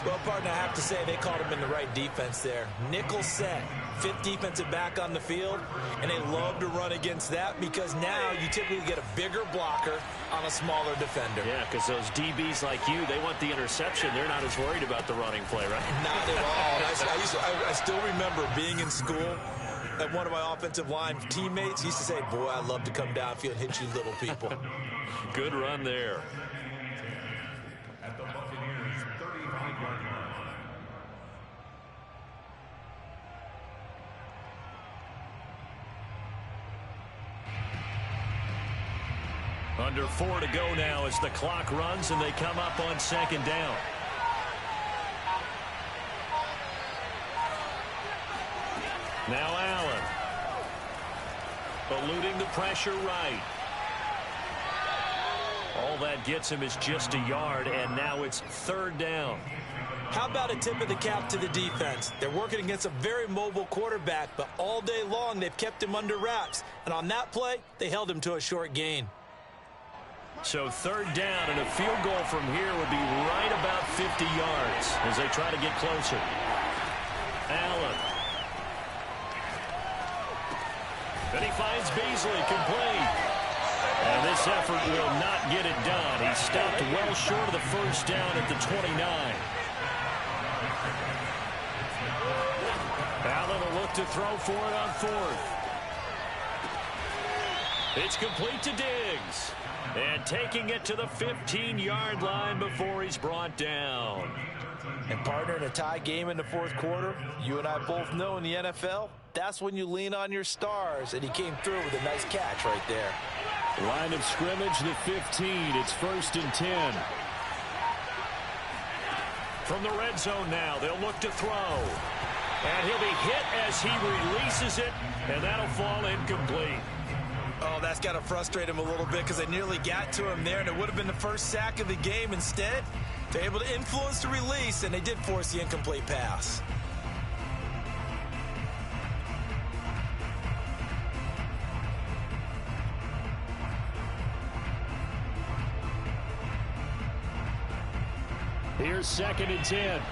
Well, partner, I have to say they called him in the right defense there. Nickel set, 5th defensive back on the field, and they love to run against that because now you typically get a bigger blocker on a smaller defender. Yeah, because those DBs like you, they want the interception. They're not as worried about the running play, right? Not at all. I still remember being in school, and one of my offensive line teammates used to say, boy, I love to come downfield and hit you little people. Good run there. At the Buccaneers 35-yard line. Under 4 to go now as the clock runs and they come up on 2nd down. Now Allen. Eluding the pressure right. All that gets him is just a yard, and now it's 3rd down. How about a tip of the cap to the defense? They're working against a very mobile quarterback, but all day long they've kept him under wraps. And on that play, they held him to a short gain. So 3rd down, and a field goal from here would be right about 50 yards as they try to get closer. Allen. Then he finds Beasley complete. And this effort will not get it done. He stopped well short of the 1st down at the 29. Allen will look to throw for it on 4th. It's complete to Diggs. And taking it to the 15-yard line before he's brought down. And partner, in a tie game in the 4th quarter, you and I both know in the NFL, that's when you lean on your stars. And he came through with a nice catch right there. Line of scrimmage, the 15. It's 1st and 10. From the red zone now, they'll look to throw. And he'll be hit as he releases it, and that'll fall incomplete. Oh, that's got to frustrate him a little bit because they nearly got to him there, and it would have been the first sack of the game. Instead, they're able to influence the release, and they did force the incomplete pass. Here's 2nd and 10.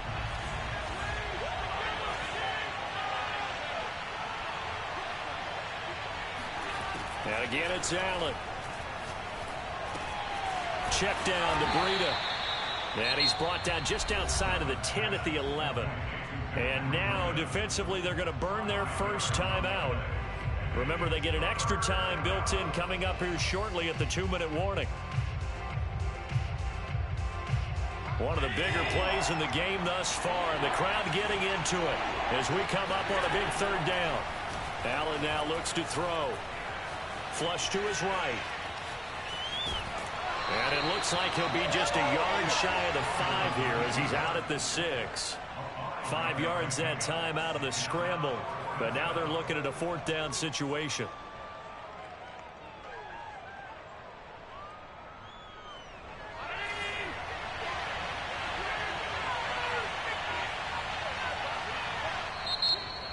And again, it's Allen. check down to Breida. And he's brought down just outside of the 10 at the 11. And now, defensively, they're going to burn their first timeout. Remember, they get an extra time built in coming up here shortly at the 2-minute warning. One of the bigger plays in the game thus far, and the crowd getting into it as we come up on a big third down. Allen now looks to throw. Flush to his right. And it looks like he'll be just a yard shy of the 5 here as he's out at the 6. 5 yards that time out of the scramble. But now they're looking at a 4th down situation.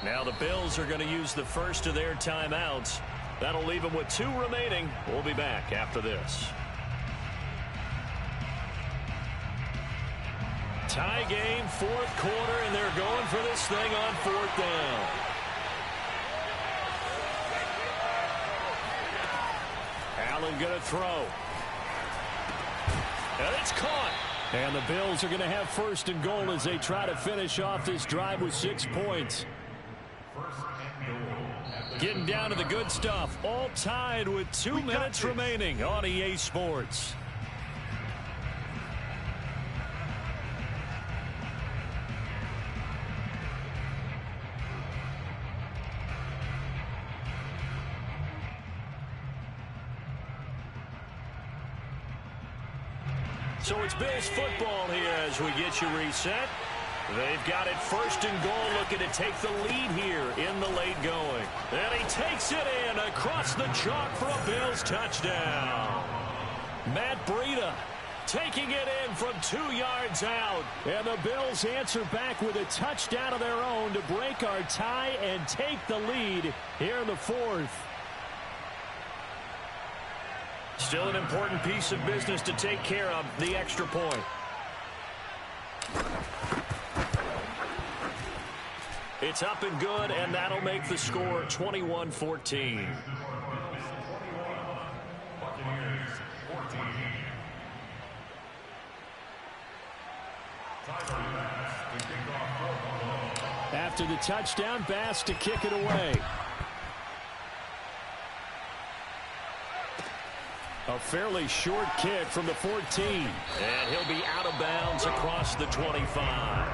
Now the Bills are going to use the first of their timeouts. That'll leave them with 2 remaining. We'll be back after this. Tie game, 4th quarter, and they're going for this thing on 4th down. Allen going to throw. And it's caught. And the Bills are going to have 1st and goal as they try to finish off this drive with 6 points. Getting down to the good stuff. All tied with 2 minutes remaining on EA Sports. So it's Bills football here as we get you reset. They've got it 1st and goal, looking to take the lead here in the late going. And he takes it in across the chalk for a Bills touchdown. Matt Breida taking it in from 2 yards out. And the Bills answer back with a touchdown of their own to break our tie and take the lead here in the 4th. Still an important piece of business to take care of, the extra point. It's up and good, and that'll make the score 21-14. After the touchdown, Bass to kick it away. A fairly short kick from the 14. And he'll be out of bounds across the 25.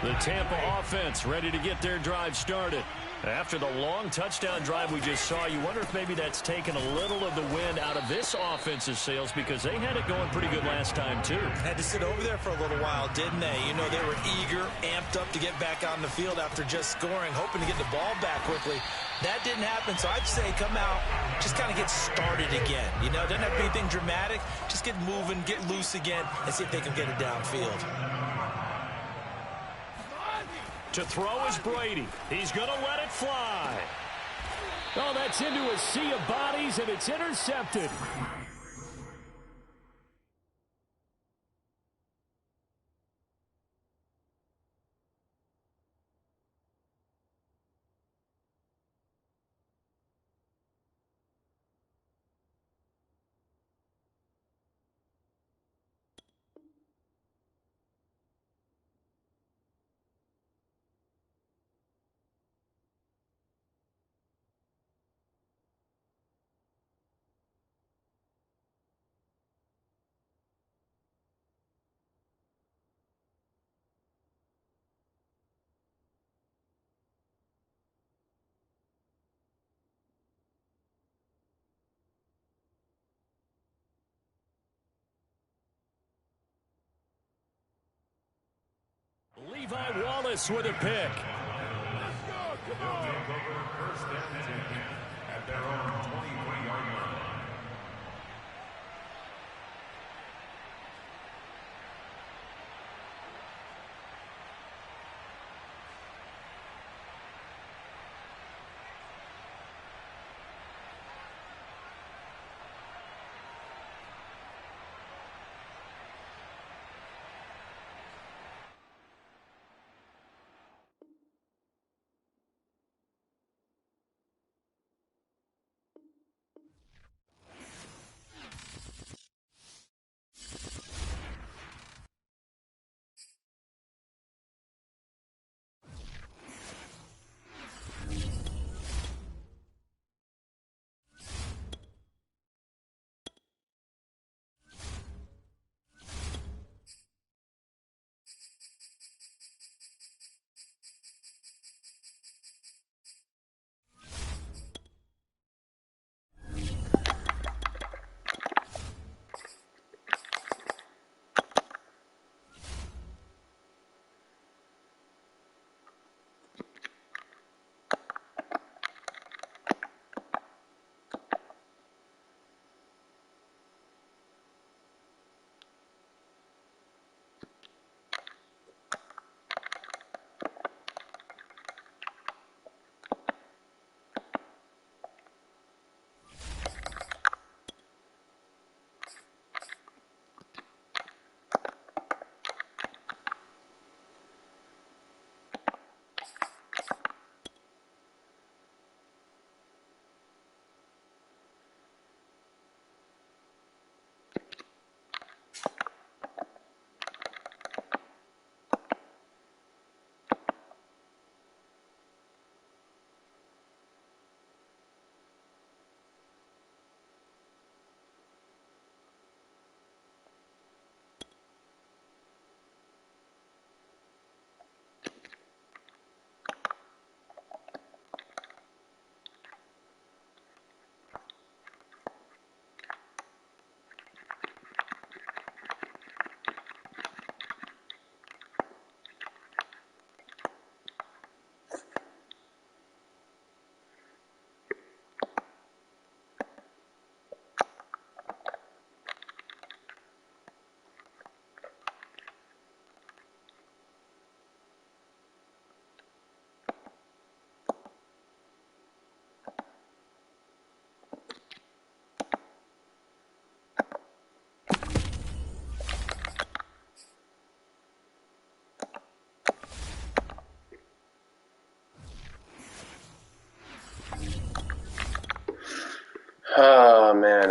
The Tampa offense ready to get their drive started. After the long touchdown drive we just saw, you wonder if maybe that's taken a little of the wind out of this offense's sails, because they had it going pretty good last time, too. Had to sit over there for a little while, didn't they? You know, they were eager, amped up to get back out on the field after just scoring, hoping to get the ball back quickly. That didn't happen, so I'd say come out, just kind of get started again. You know, doesn't have to be anything dramatic. Just get moving, get loose again, and see if they can get it downfield. To throw is Brady. He's going to let it fly. Oh, that's into a sea of bodies, and it's intercepted. Levi Wallace with a pick. At their own 23-yard line.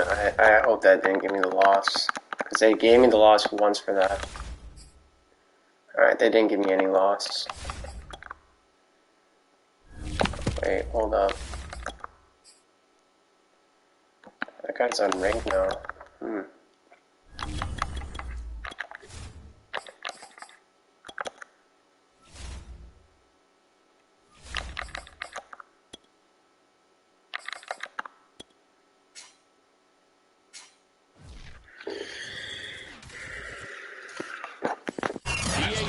fine. I hope that didn't give me the loss. Because they gave me the loss once for that. Alright, they didn't give me any loss. Wait, hold up. That guy's unranked now.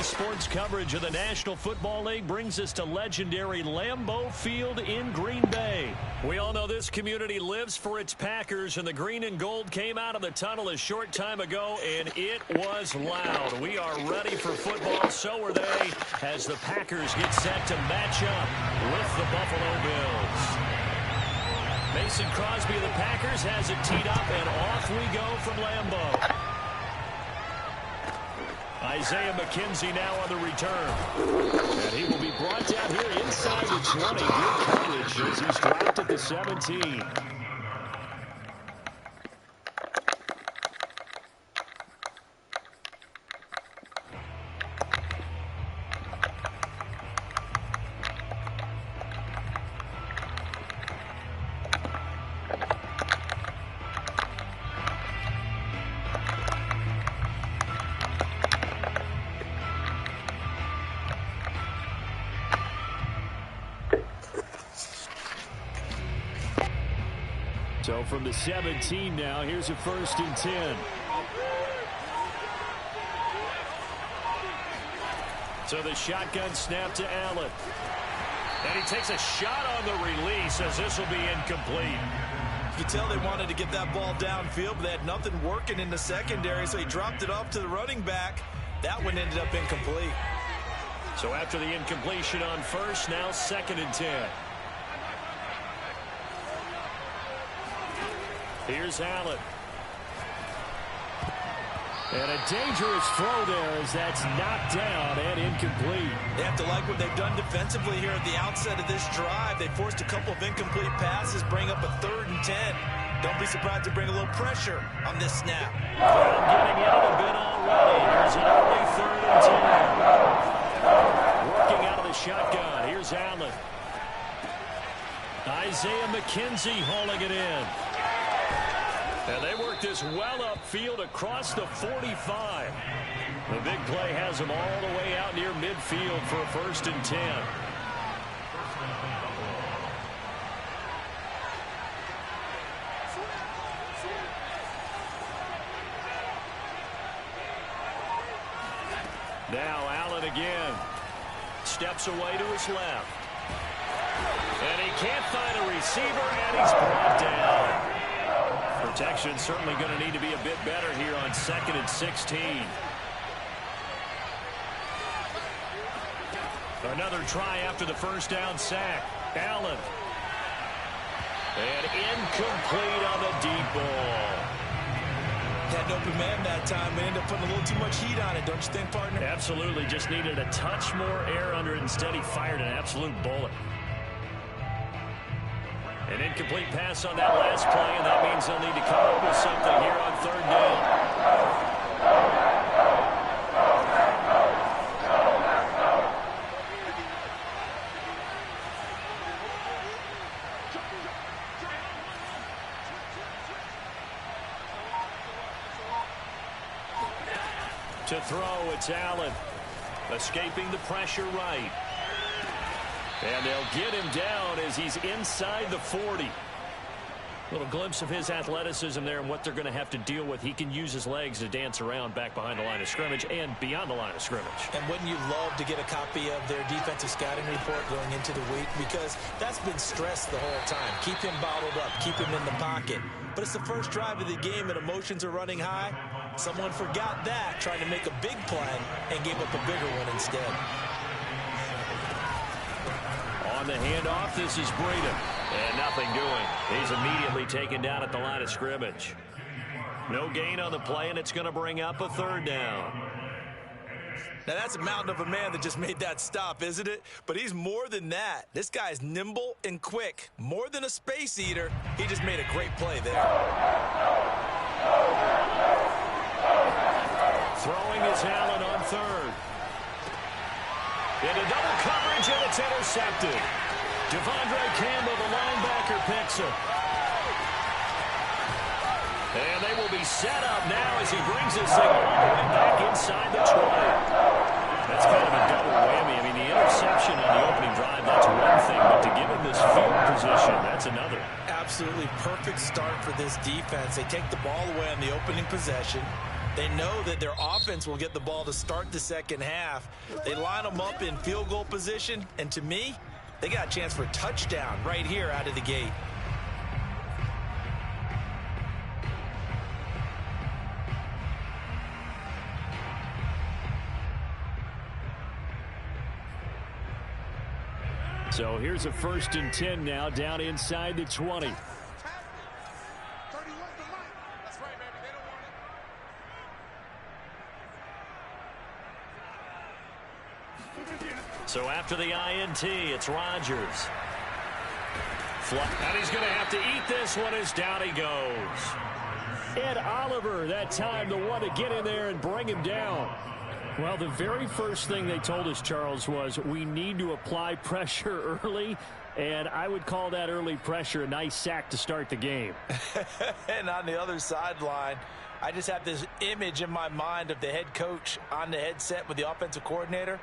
Sports coverage of the National Football League brings us to legendary Lambeau Field in Green Bay. We all know this community lives for its Packers, and the green and gold came out of the tunnel a short time ago, and it was loud. We are ready for football, so are they, as the Packers get set to match up with the Buffalo Bills. Mason Crosby of the Packers has it teed up, and off we go from Lambeau. Isaiah McKenzie now on the return. And he will be brought down here inside the 20. Good coverage as he's dropped at the 17. So from the 17 now, here's a 1st and 10. So the shotgun snap to Allen. And he takes a shot on the release as this will be incomplete. You can tell they wanted to get that ball downfield, but they had nothing working in the secondary, so he dropped it off to the running back. That one ended up incomplete. So after the incompletion on 1st, now 2nd and 10. Here's Allen. And a dangerous throw there as that's knocked down and incomplete. They have to like what they've done defensively here at the outset of this drive. They forced a couple of incomplete passes, bring up a 3rd and 10. Don't be surprised to bring a little pressure on this snap. Well, getting in it a bit already. Here's an early 3rd and 10. Working out of the shotgun. Here's Allen. Isaiah McKenzie hauling it in. And they work this well upfield across the 45. The big play has them all the way out near midfield for a 1st and 10. Now Allen again. Steps away to his left. And he can't find a receiver, and he's brought down. Protection certainly going to need to be a bit better here on 2nd and 16. Another try after the 1st down sack. Allen. And incomplete on the deep ball. Had an open man that time, and ended up putting a little too much heat on it, don't you think, partner? Absolutely. Just needed a touch more air under it. Instead, he fired an absolute bullet. An incomplete pass on that last play, and that means they'll need to come up with something here on 3rd down. To throw, it's Allen. Escaping the pressure right. And they'll get him down as he's inside the 40. Little glimpse of his athleticism there and what they're going to have to deal with. He can use his legs to dance around back behind the line of scrimmage and beyond the line of scrimmage. And wouldn't you love to get a copy of their defensive scouting report going into the week? Because that's been stressed the whole time. Keep him bottled up. Keep him in the pocket. But it's the first drive of the game and emotions are running high. Someone forgot that, trying to make a big play and gave up a bigger one instead. On the handoff, this is Breeden. And nothing doing. He's immediately taken down at the line of scrimmage. No gain on the play, and it's going to bring up a 3rd down. Now, that's a mountain of a man that just made that stop, isn't it? But he's more than that. This guy's nimble and quick. More than a space eater. He just made a great play there. Throwing is Allen on third. Into double coverage, and it's intercepted. Devondre Campbell, the linebacker, picks him. And they will be set up now as he brings this thing all the way back inside the 20. That's kind of a double whammy. I mean, the interception on the opening drive, that's one thing, but to give him this field position, that's another. Absolutely perfect start for this defense. They take the ball away on the opening possession. They know that their offense will get the ball to start the second half. They line them up in field goal position, and to me, they got a chance for a touchdown right here out of the gate. So here's a 1st and 10 now, down inside the 20. So after the INT, it's Rodgers. And he's going to have to eat this one as down he goes. Ed Oliver, that time, the one to get in there and bring him down. Well, the very first thing they told us, Charles, was we need to apply pressure early, and I would call that early pressure a nice sack to start the game. And on the other sideline, I just have this image in my mind of the head coach on the headset with the offensive coordinator,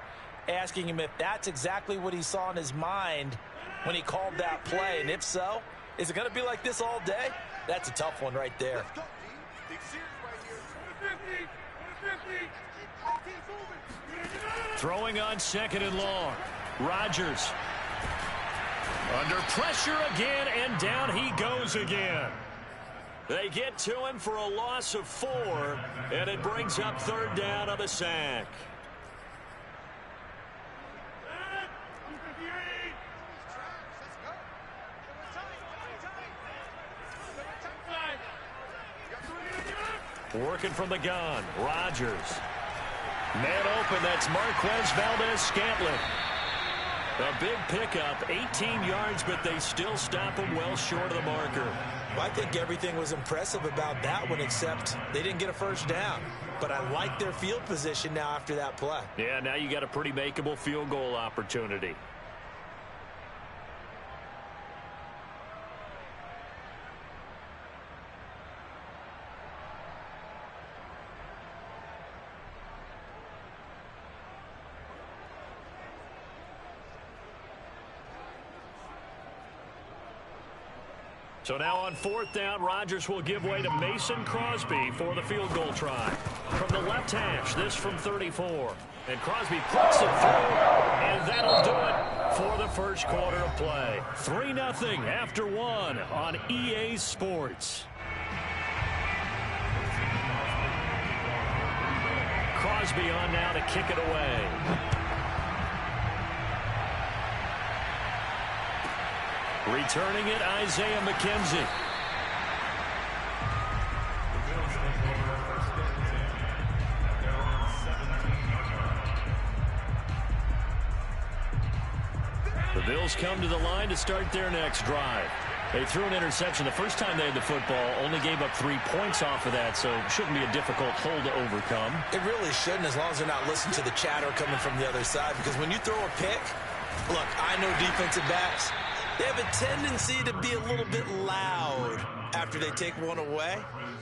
asking him if that's exactly what he saw in his mind when he called that play. And if so, is it going to be like this all day? That's a tough one right there. Throwing on 2nd and long. Rodgers. Under pressure again, and down he goes again. They get to him for a loss of 4, and it brings up 3rd down on the sack. Working from the gun, Rodgers. Man open, that's Marquez Valdez-Scantling. A big pickup, 18 yards, but they still stop him well short of the marker. Well, I think everything was impressive about that one, except they didn't get a 1st down. But I like their field position now after that play. Yeah, now you got a pretty makeable field goal opportunity. So now on 4th down, Rodgers will give way to Mason Crosby for the field goal try. From the left hash, this from 34. And Crosby puts it through, and that'll do it for the first quarter of play. 3-0 after 1 on EA Sports. Crosby on now to kick it away. Returning it, Isaiah McKenzie. The Bills come to the line to start their next drive. They threw an interception the first time they had the football, only gave up 3 points off of that, so it shouldn't be a difficult hole to overcome. It really shouldn't, as long as they're not listening to the chatter coming from the other side, because when you throw a pick, look, I know defensive backs, they have a tendency to be a little bit loud after they take one away,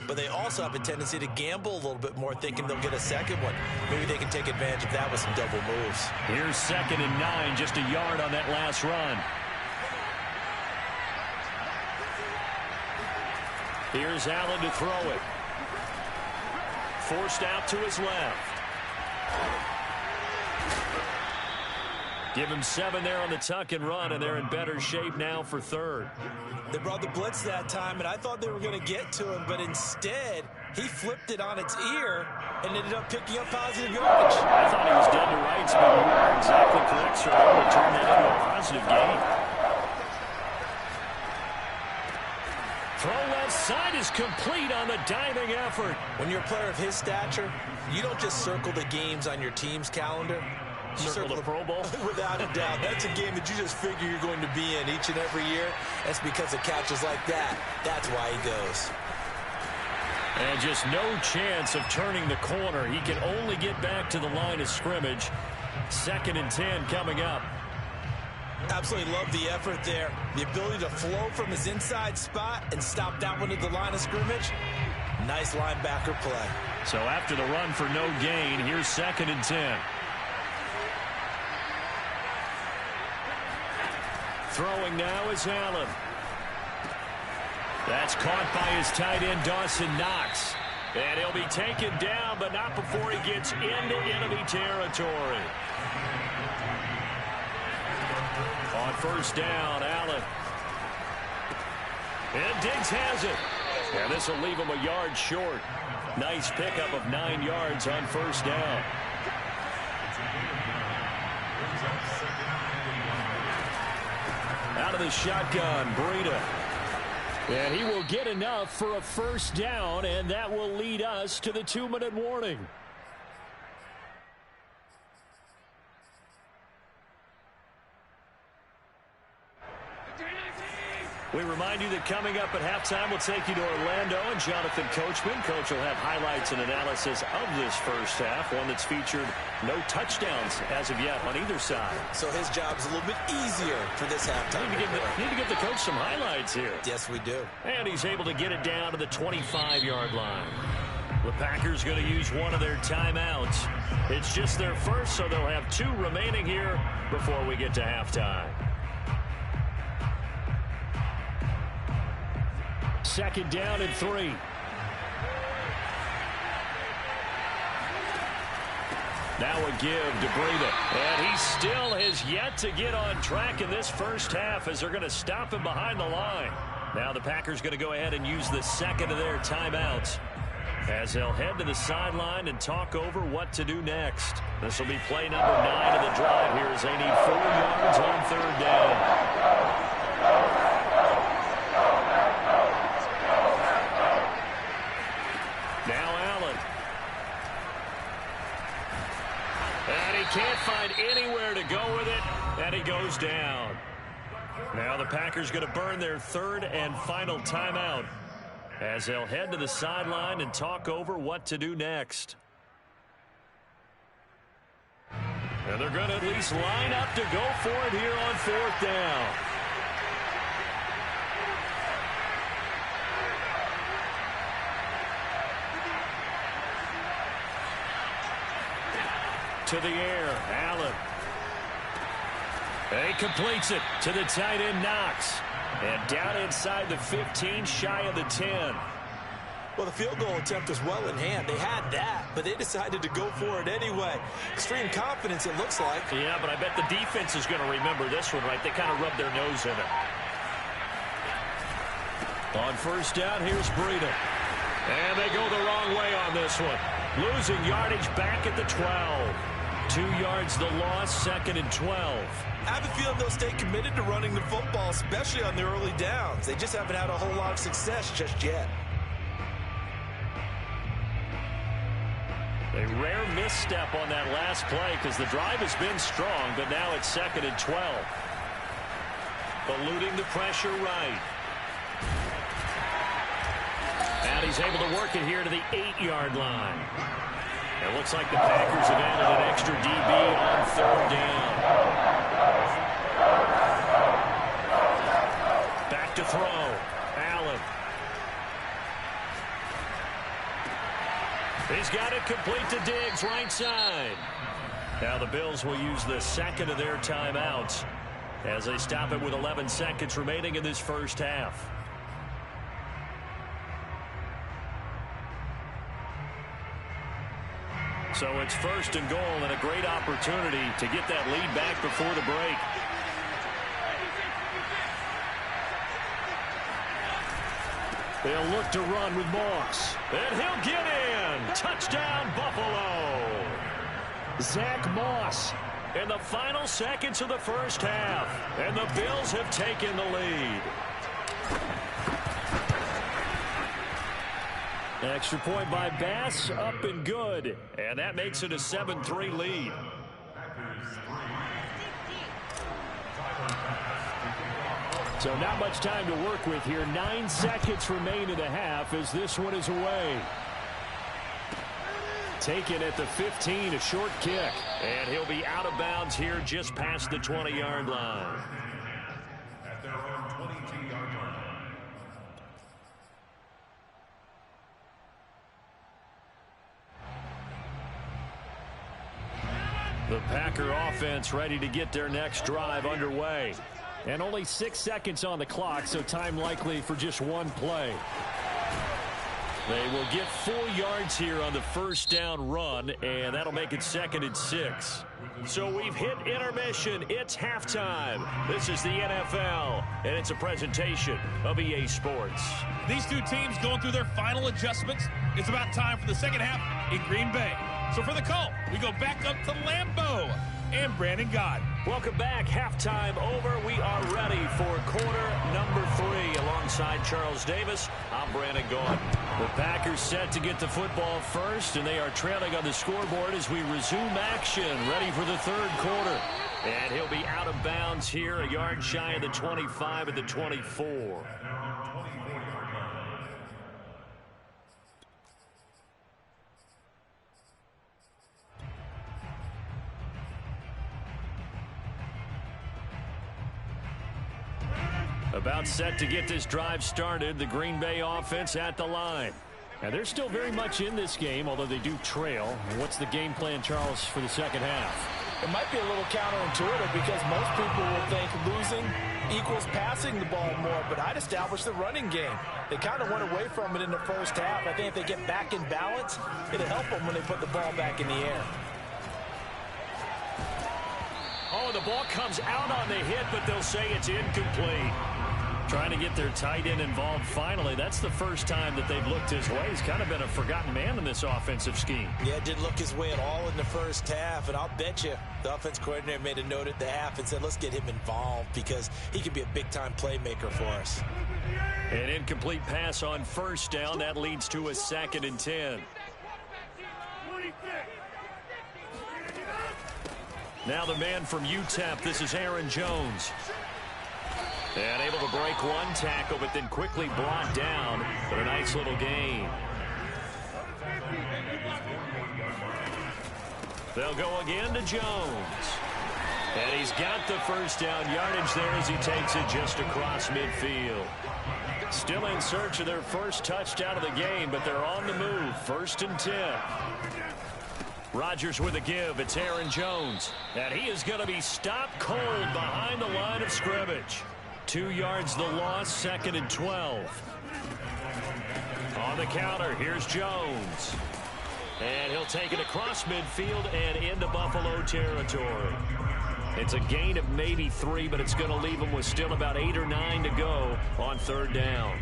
but they also have a tendency to gamble a little bit more, thinking they'll get a second one. Maybe they can take advantage of that with some double moves. Here's 2nd and 9, just a yard on that last run. Here's Allen to throw it. Forced out to his left. Give him 7 there on the tuck and run, and they're in better shape now for 3rd. They brought the blitz that time, and I thought they were going to get to him, but instead, he flipped it on its ear and ended up picking up positive yardage. I thought he was dead to rights, but you are exactly correct, sir. Able to turn that into a positive gain. Throw left inside is complete on the diving effort. When you're a player of his stature, you don't just circle the games on your team's calendar. You circle the Pro Bowl? Without a doubt. That's a game that you just figure you're going to be in each and every year. That's because of catches like that. That's why he goes. And just no chance of turning the corner. He can only get back to the line of scrimmage. 2nd and 10 coming up. Absolutely love the effort there. The ability to flow from his inside spot and stop that one at the line of scrimmage. Nice linebacker play. So after the run for no gain, here's 2nd and 10. Throwing now is Allen. That's caught by his tight end, Dawson Knox. And he'll be taken down, but not before he gets into enemy territory. On 1st down, Allen. And Diggs has it. And this will leave him a yard short. Nice pickup of 9 yards on 1st down. Out of the shotgun, Breida. And he will get enough for a 1st down, and that will lead us to the 2-minute warning. We remind you that coming up at halftime, we'll take you to Orlando and Jonathan Coachman. Coach will have highlights and analysis of this first half, one that's featured no touchdowns as of yet on either side. So his job's a little bit easier for this halftime. Need to give the coach some highlights here. Yes, we do. And he's able to get it down to the 25-yard line. The Packers going to use one of their timeouts. It's just their first, so they'll have 2 remaining here before we get to halftime. 2nd down and 3. Now a give to Breida. And he still has yet to get on track in this first half as they're going to stop him behind the line. Now the Packers going to go ahead and use the 2nd of their timeouts as they'll head to the sideline and talk over what to do next. This will be play number 9 of the drive here as they need 4 yards on 3rd down. Can't find anywhere to go with it, and he goes down. Now the Packers going to burn their 3rd and final timeout as they'll head to the sideline and talk over what to do next. And they're going to at least line up to go for it here on 4th down. To the air, Allen. He completes it to the tight end, Knox. And down inside the 15, shy of the 10. Well, the field goal attempt was well in hand. They had that, but they decided to go for it anyway. Extreme confidence, it looks like. Yeah, but I bet the defense is going to remember this one, right? They kind of rubbed their nose in it. On 1st down, here's Breida. And they go the wrong way on this one. Losing yardage back at the 12. 2 yards the loss, 2nd and 12. I have a feeling they'll stay committed to running the football, especially on the early downs. They just haven't had a whole lot of success just yet. A rare misstep on that last play because the drive has been strong, but now it's 2nd and 12. Eluding the pressure right. And he's able to work it here to the 8-yard line. It looks like the Packers have added an extra DB on 3rd down. Back to throw. Allen. He's got it complete to Diggs, right side. Now the Bills will use the 2nd of their timeouts as they stop it with 11 seconds remaining in this first half. So it's 1st and goal and a great opportunity to get that lead back before the break. They'll look to run with Moss. And he'll get in. Touchdown, Buffalo. Zach Moss in the final seconds of the first half. And the Bills have taken the lead. Extra point by Bass, up and good. And that makes it a 7-3 lead. So not much time to work with here. 9 seconds remain in the half as this one is away. Taken at the 15, a short kick. And he'll be out of bounds here just past the 20-yard line. At their own 22-yard line. The Packer offense ready to get their next drive underway. And only 6 seconds on the clock, so time likely for just one play. They will get 4 yards here on the first down run, and that'll make it 2nd and 6. So we've hit intermission. It's halftime. This is the NFL, and it's a presentation of EA Sports. These two teams going through their final adjustments. It's about time for the second half in Green Bay. So for the call, we go back up to Lambeau and Brandon Gott. Welcome back. Halftime over. We are ready for quarter number 3. Alongside Charles Davis, I'm Brandon Gott. The Packers set to get the football first, and they are trailing on the scoreboard as we resume action, ready for the third quarter. And he'll be out of bounds here, a yard shy of the 25 at the 24. About set to get this drive started, the Green Bay offense at the line. And they're still very much in this game, although they do trail. What's the game plan, Charles, for the second half? It might be a little counterintuitive because most people will think losing equals passing the ball more, but I'd establish the running game. They kind of went away from it in the first half. I think if they get back in balance, it'll help them when they put the ball back in the air. Oh, the ball comes out on the hit, but they'll say it's incomplete. Trying to get their tight end involved finally. That's the first time that they've looked his way. He's kind of been a forgotten man in this offensive scheme. Yeah, didn't look his way at all in the first half, and I'll bet you the offense coordinator made a note at the half and said, let's get him involved because he could be a big-time playmaker for us. An incomplete pass on first down. That leads to a 2nd and 10. Now the man from UTEP, this is Aaron Jones. And able to break one tackle, but then quickly brought down for a nice little gain. They'll go again to Jones. And he's got the first down yardage there as he takes it just across midfield. Still in search of their first touchdown of the game, but they're on the move. 1st and 10. Rodgers with a give. It's Aaron Jones. And he is going to be stopped cold behind the line of scrimmage. 2 yards the loss, 2nd and 12. On the counter, here's Jones. And he'll take it across midfield and into Buffalo territory. It's a gain of maybe 3, but it's going to leave him with still about 8 or 9 to go on 3rd down.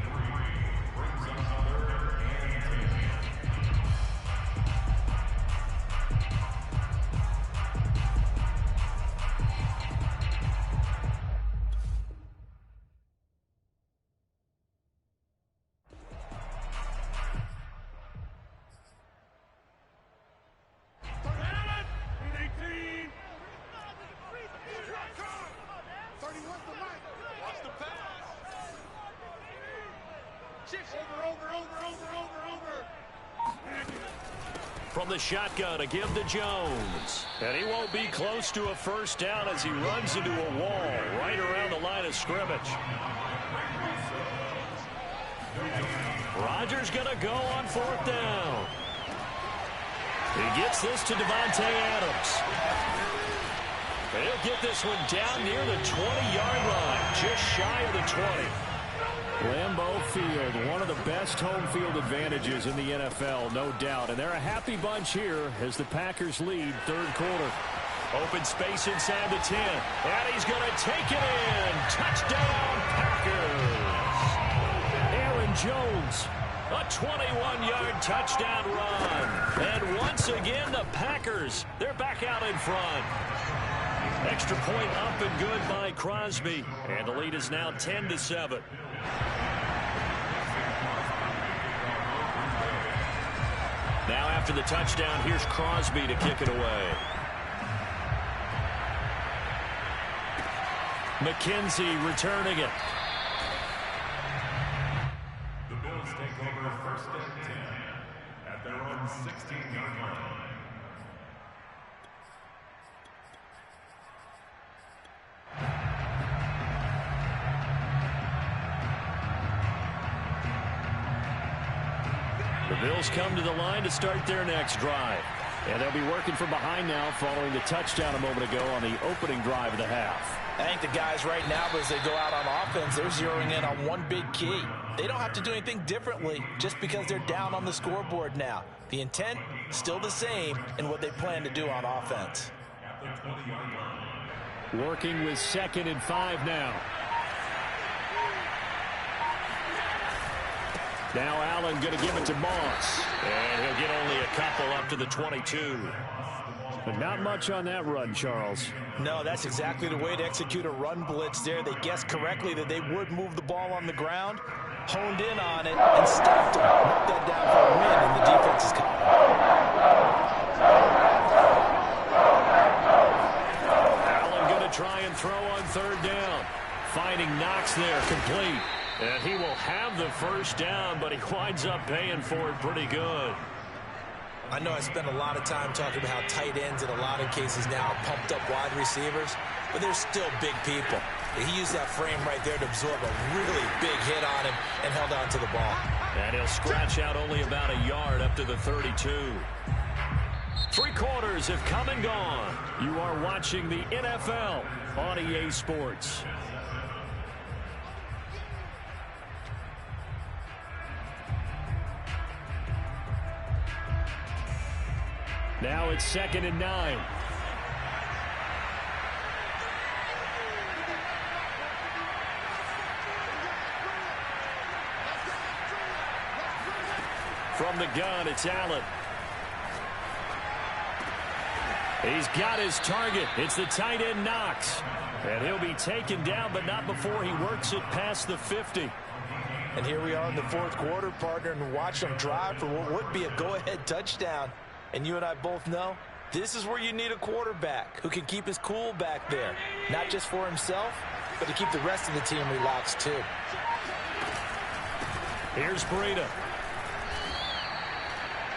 From the shotgun, a give to Jones. And he won't be close to a first down as he runs into a wall right around the line of scrimmage. Rodgers going to go on 4th down. He gets this to Devontae Adams. And he'll get this one down near the 20-yard line, just shy of the 20. Lambeau Field, one of the best home field advantages in the NFL, no doubt. And they're a happy bunch here as the Packers lead 3rd quarter. Open space inside the 10. And he's going to take it in. Touchdown, Packers. Aaron Jones, a 21-yard touchdown run. And once again, the Packers, they're back out in front. Extra point up and good by Crosby. And the lead is now 10-7. after the touchdown. Here's Crosby to kick it away. McKenzie returning it. The Bills take over first and 10 at their own 16-yard line. The Bills come to the line to start their next drive. And they'll be working from behind now following the touchdown a moment ago on the opening drive of the half. I think the guys right now, as they go out on offense, they're zeroing in on one big key. They don't have to do anything differently just because they're down on the scoreboard now. The intent, still the same in what they plan to do on offense. Working with 2nd and 5 now. Now Allen going to give it to Moss. And he'll get only a couple up to the 22. But not much on that run, Charles. No, that's exactly the way to execute a run blitz there. They guessed correctly that they would move the ball on the ground, honed in on it, and stopped him. Marked that down for a win in the defense's column. Allen going to try and throw on 3rd down. Finding Knox there, complete. And he will have the first down, but he winds up paying for it pretty good. I know I spend a lot of time talking about how tight ends in a lot of cases now are pumped up wide receivers, but they're still big people. He used that frame right there to absorb a really big hit on him and held on to the ball. And he'll scratch out only about a yard up to the 32. 3 quarters have come and gone. You are watching the NFL on EA Sports. Now it's 2nd and 9. From the gun, it's Allen. He's got his target. It's the tight end Knox. And he'll be taken down, but not before he works it past the 50. And here we are in the 4th quarter, partner, and watch them drive for what would be a go-ahead touchdown. And you and I both know this is where you need a quarterback who can keep his cool back there. Not just for himself, but to keep the rest of the team relaxed too. Here's Breida.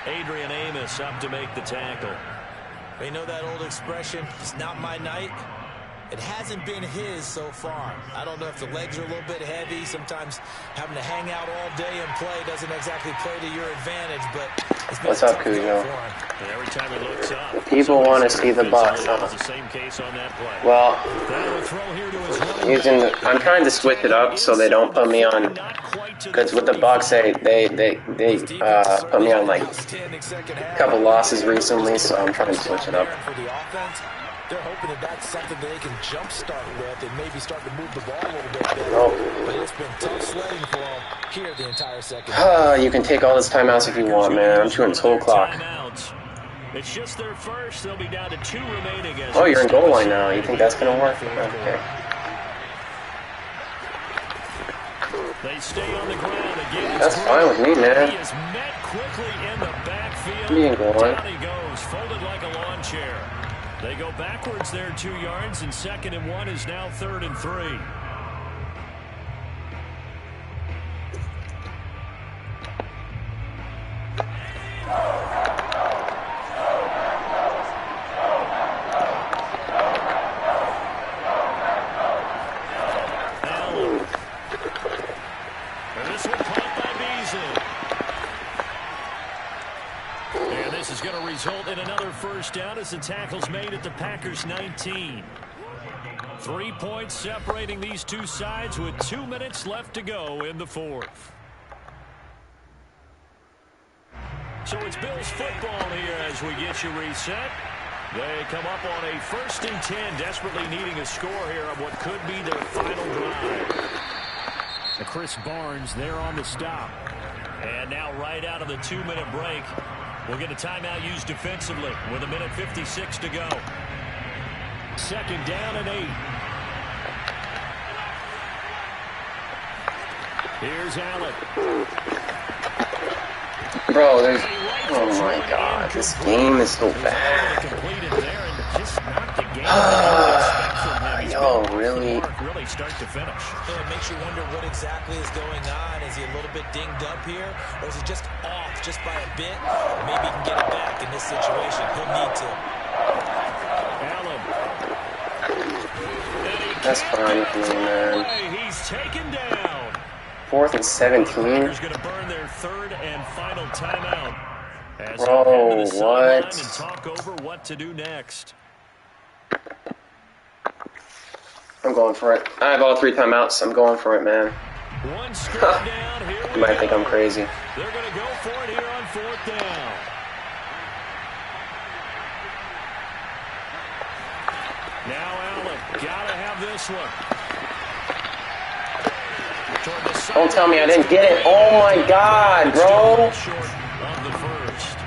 Adrian Amos up to make the tackle. You know that old expression, it's not my night? It hasn't been his so far. I don't know if the legs are a little bit heavy. Sometimes having to hang out all day and play doesn't exactly play to your advantage, but it's been What's up, Cujo? Every time he looks up, people want to see the Bucks, huh? The same case on that play. Well, I'm trying to switch it up so they don't put me on, because with the Bucks, they put me on like a couple losses recently, so I'm trying to switch it up. They're hoping that that's something that they can jumpstart with and maybe start to move the ball a little bit better. Oh. But it's been tough sledding for them here the entire second. You can take all this timeouts if you want, man. I'm chewing total clock. It's just their first. They'll be down to 2 remaining. Oh, you're in goal line now. You think that's going to work? Okay. They stay on the ground again. That's fine with me, man. He is met quickly in the backfield. Me in goal line. Down he goes, folded like a lawn chair. They go backwards there 2 yards, and 2nd and 1 is now 3rd and 3. Allen. And this one caught by Beasley. And this is going to result in another first down as the tackle's made at the Packers' 19. 3 points separating these two sides with 2 minutes left to go in the 4th. So it's Bills football here as we get you reset. They come up on a 1st and 10, desperately needing a score here on what could be their final drive. Chris Barnes there on the stop. And now right out of the 2-minute break, we'll get a timeout used defensively with 1:56 to go. 2nd down and 8. Here's Allen. Bro, there's... Oh my god, this game is so bad. Yo, really? Really start to finish. Yeah, it makes you wonder what exactly is going on. Is he a little bit dinged up here? Or is he just off just by a bit? Maybe he can get it back in this situation. He'll need to. Allen. That's fine with me, man. He's taken down. 4th and 17. Packers going to burn their third and final timeout. As Bro, they head to the sideline what? and talk over what to do next. I'm going for it. I have all 3 timeouts. I'm going for it, man. One score down. Here You might think I'm crazy. They're going to go for it here on 4th down. Now Allen, gotta have this one. Don't tell me I didn't get it. Oh my god, bro. Short of the first.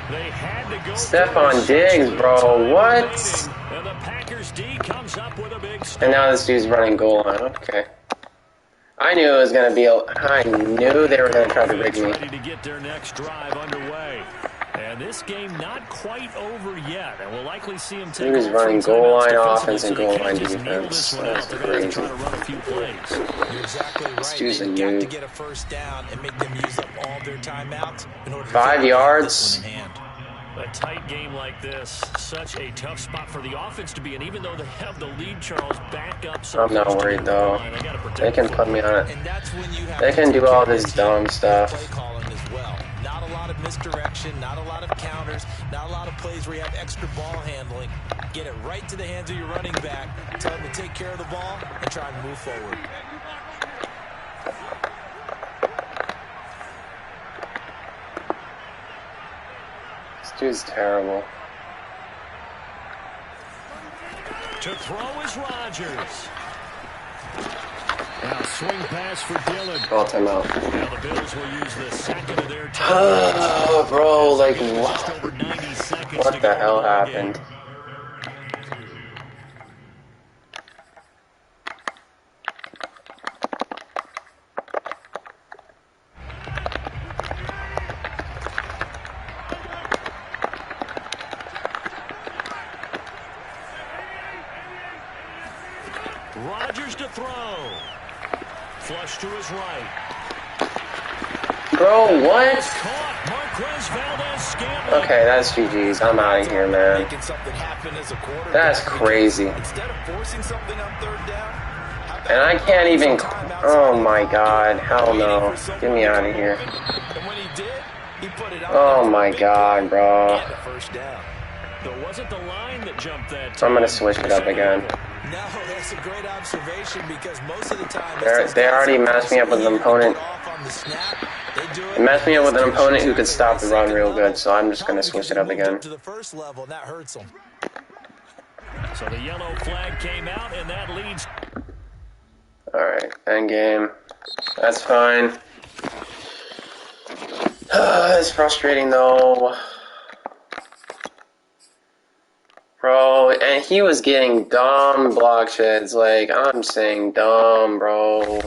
They had to go Stephon Diggs, bro. What? And the Packers D comes up with a big stop. And now this dude's running goal line. Okay. I knew it was gonna be. I knew they were gonna try to rig me. Ready to get their next drive underway. And this game not quite over yet, and we'll likely see him take. He was running goal line offense and goal line defense. That's crazy. You're exactly right. This dude's a They got to noob. get a first down and make them use up all their timeouts in order to 5 get yards. this one in hand. A tight game like this, such a tough spot for the offense to be in. Even though they have the lead, Charles, back up. I'm not worried though. They can put me on it. And that's when you have They to can take do all care of this the dumb play stuff. calling as well. Not a lot of misdirection, not a lot of counters, not a lot of plays where you have extra ball handling. Get it right to the hands of your running back. Tell him to take care of the ball and try and move forward. This dude's terrible. To throw is Rodgers. Now swing pass for Dillon. Ball timeout. Now the Bills will use the second of their time. Oh, bro, like Just over 90 seconds to what go the in hell ball game. happened? Rodgers to throw. Flush to his right. Bro, what? Caught. Marquez Valdez-Scantling. Okay, that's GG's. I'm out of here, man. Making something happen as a quarterback. That's crazy. Instead of forcing something on third down, how about And I can't even... Oh my god. Hell no. Get me out of here. And when he did, he put it on Oh my god, bro. and a first down. Though wasn't the line that jumped that So I'm gonna time. switch it up again. No, that's a great observation because most of the time They already matched me up with an opponent. They matched me up with an opponent who could stop the run real good, so I'm just gonna switch it up again. To the first level, and that hurts them. So the yellow flag came out, and that leads. Alright, end game. That's fine. It's frustrating though. Bro, and he was getting dumb block sheds. Like, I'm saying dumb, bro.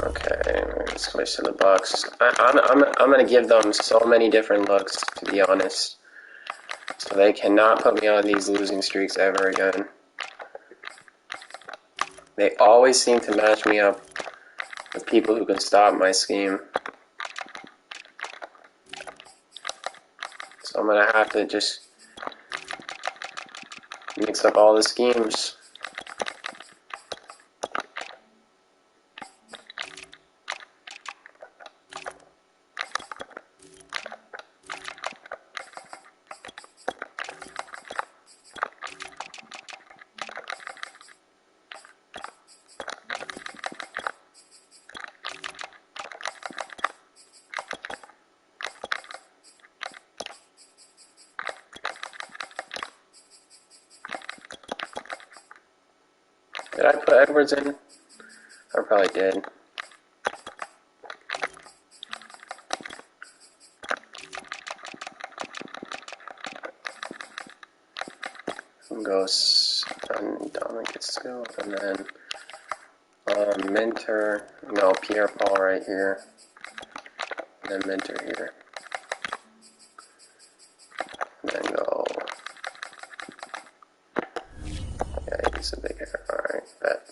Okay, let's switch to the Bucks. I'm gonna give them so many different looks, to be honest. So they cannot put me on these losing streaks ever again. They always seem to match me up with people who can stop my scheme. So I'm gonna have to just mix up all the schemes. Did I put Edwards in? I probably did. Goes Dominic gets to go, and then Minter, no, Pierre Paul right here. And then Minter here. And then go. Yeah, he's a big hair. Alright, bet.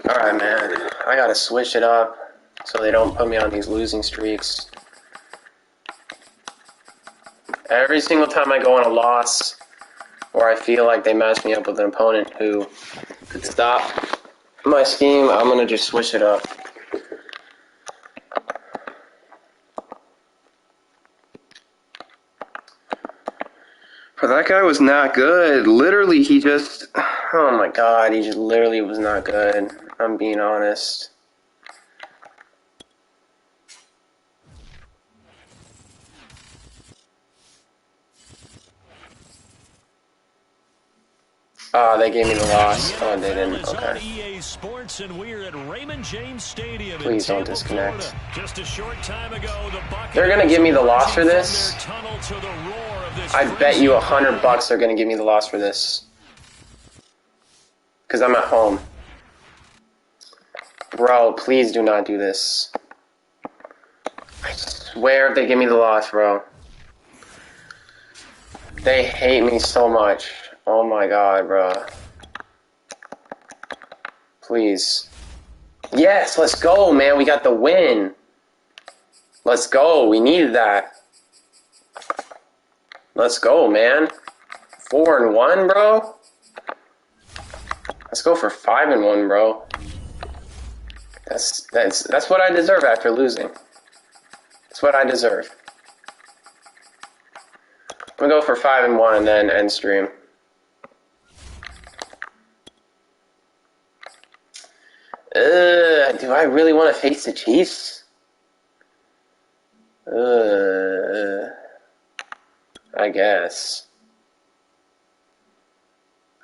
Alright, man. I gotta switch it up so they don't put me on these losing streaks. Every single time I go on a loss, or I feel like they match me up with an opponent who could stop my scheme, I'm gonna just switch it up. But that guy was not good. Literally, he just... Oh my god, he just literally was not good. I'm being honest. Oh, they gave me the loss. Oh, they didn't. Okay. EA Sports, and we're at Raymond James Stadium. Please don't disconnect. Just a short time ago, they're gonna give me the loss for this. I bet you $100 they're gonna give me the loss for this. Because I'm at home. Bro, please do not do this. I swear if they give me the loss, bro. They hate me so much. Oh my god, bro. Please. Yes, let's go, man. We got the win. Let's go. We needed that. Let's go, man. 4-1, bro. Let's go for 5-1, bro. That's what I deserve after losing. That's what I deserve. I'm gonna go for 5-1 and then end stream. Do I really want to face the Chiefs? I guess.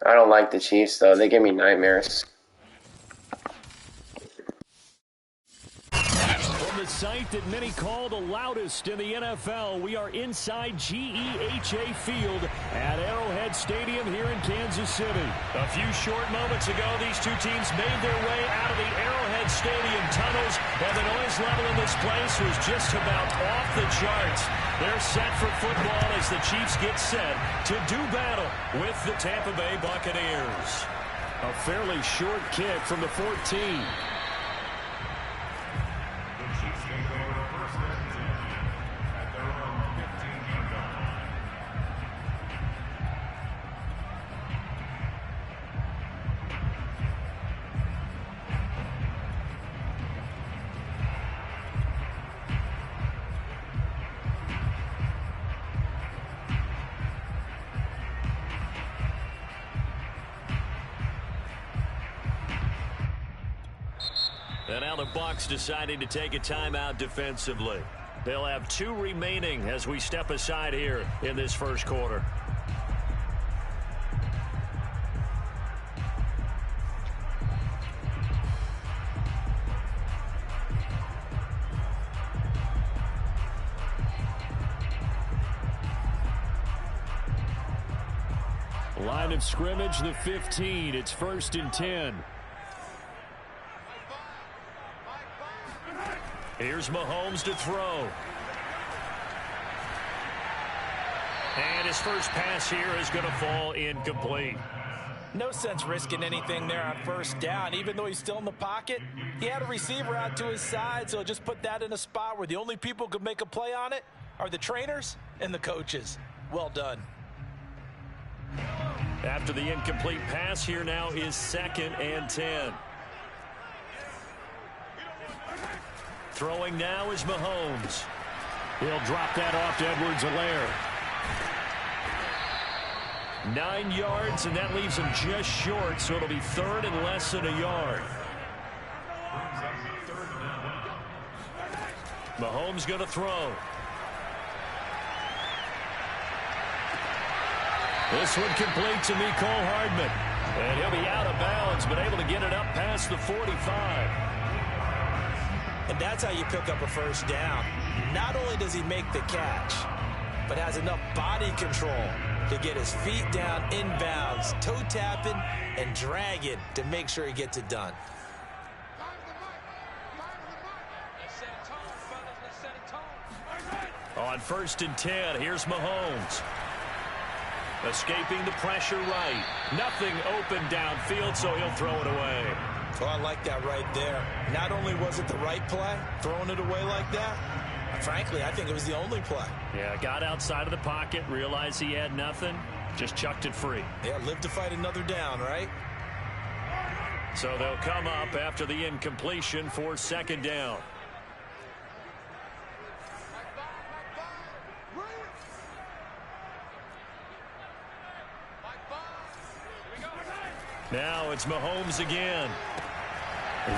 I don't like the Chiefs, though. They give me nightmares. From the site that many call the loudest in the NFL, we are inside GEHA Field at Arrowhead Stadium here in Kansas City. A few short moments ago, these two teams made their way out of the Arrowhead Stadium tunnels, and the noise level in this place was just about off the charts. They're set for football as the Chiefs get set to do battle with the Tampa Bay Buccaneers. A fairly short kick from the 14. And now the Bucs deciding to take a timeout defensively. They'll have 2 remaining as we step aside here in this first quarter. Line of scrimmage, the 15. It's 1st and 10. Here's Mahomes to throw. And his first pass here is going to fall incomplete. No sense risking anything there on first down. Even though he's still in the pocket, he had a receiver out to his side, so just put that in a spot where the only people who could make a play on it are the trainers and the coaches. Well done. After the incomplete pass, here now is 2nd and 10. Throwing now is Mahomes. He'll drop that off to Edwards-Helaire. 9 yards, and that leaves him just short, so it'll be 3rd and less than a yard. Mahomes going to throw. This one complete to Mecole Hardman. And he'll be out of bounds, but able to get it up past the 45. And that's how you pick up a first down. Not only does he make the catch, but has enough body control to get his feet down inbounds, toe tapping and dragging to make sure he gets it done. On 1st and 10, here's Mahomes. Escaping the pressure right. Nothing open downfield, so he'll throw it away. Oh, I like that right there. Not only was it the right play, throwing it away like that, frankly, I think it was the only play. Yeah, got outside of the pocket, realized he had nothing, just chucked it free. Yeah, live to fight another down, right? So they'll come up after the incompletion for 2nd down. Now it's Mahomes again.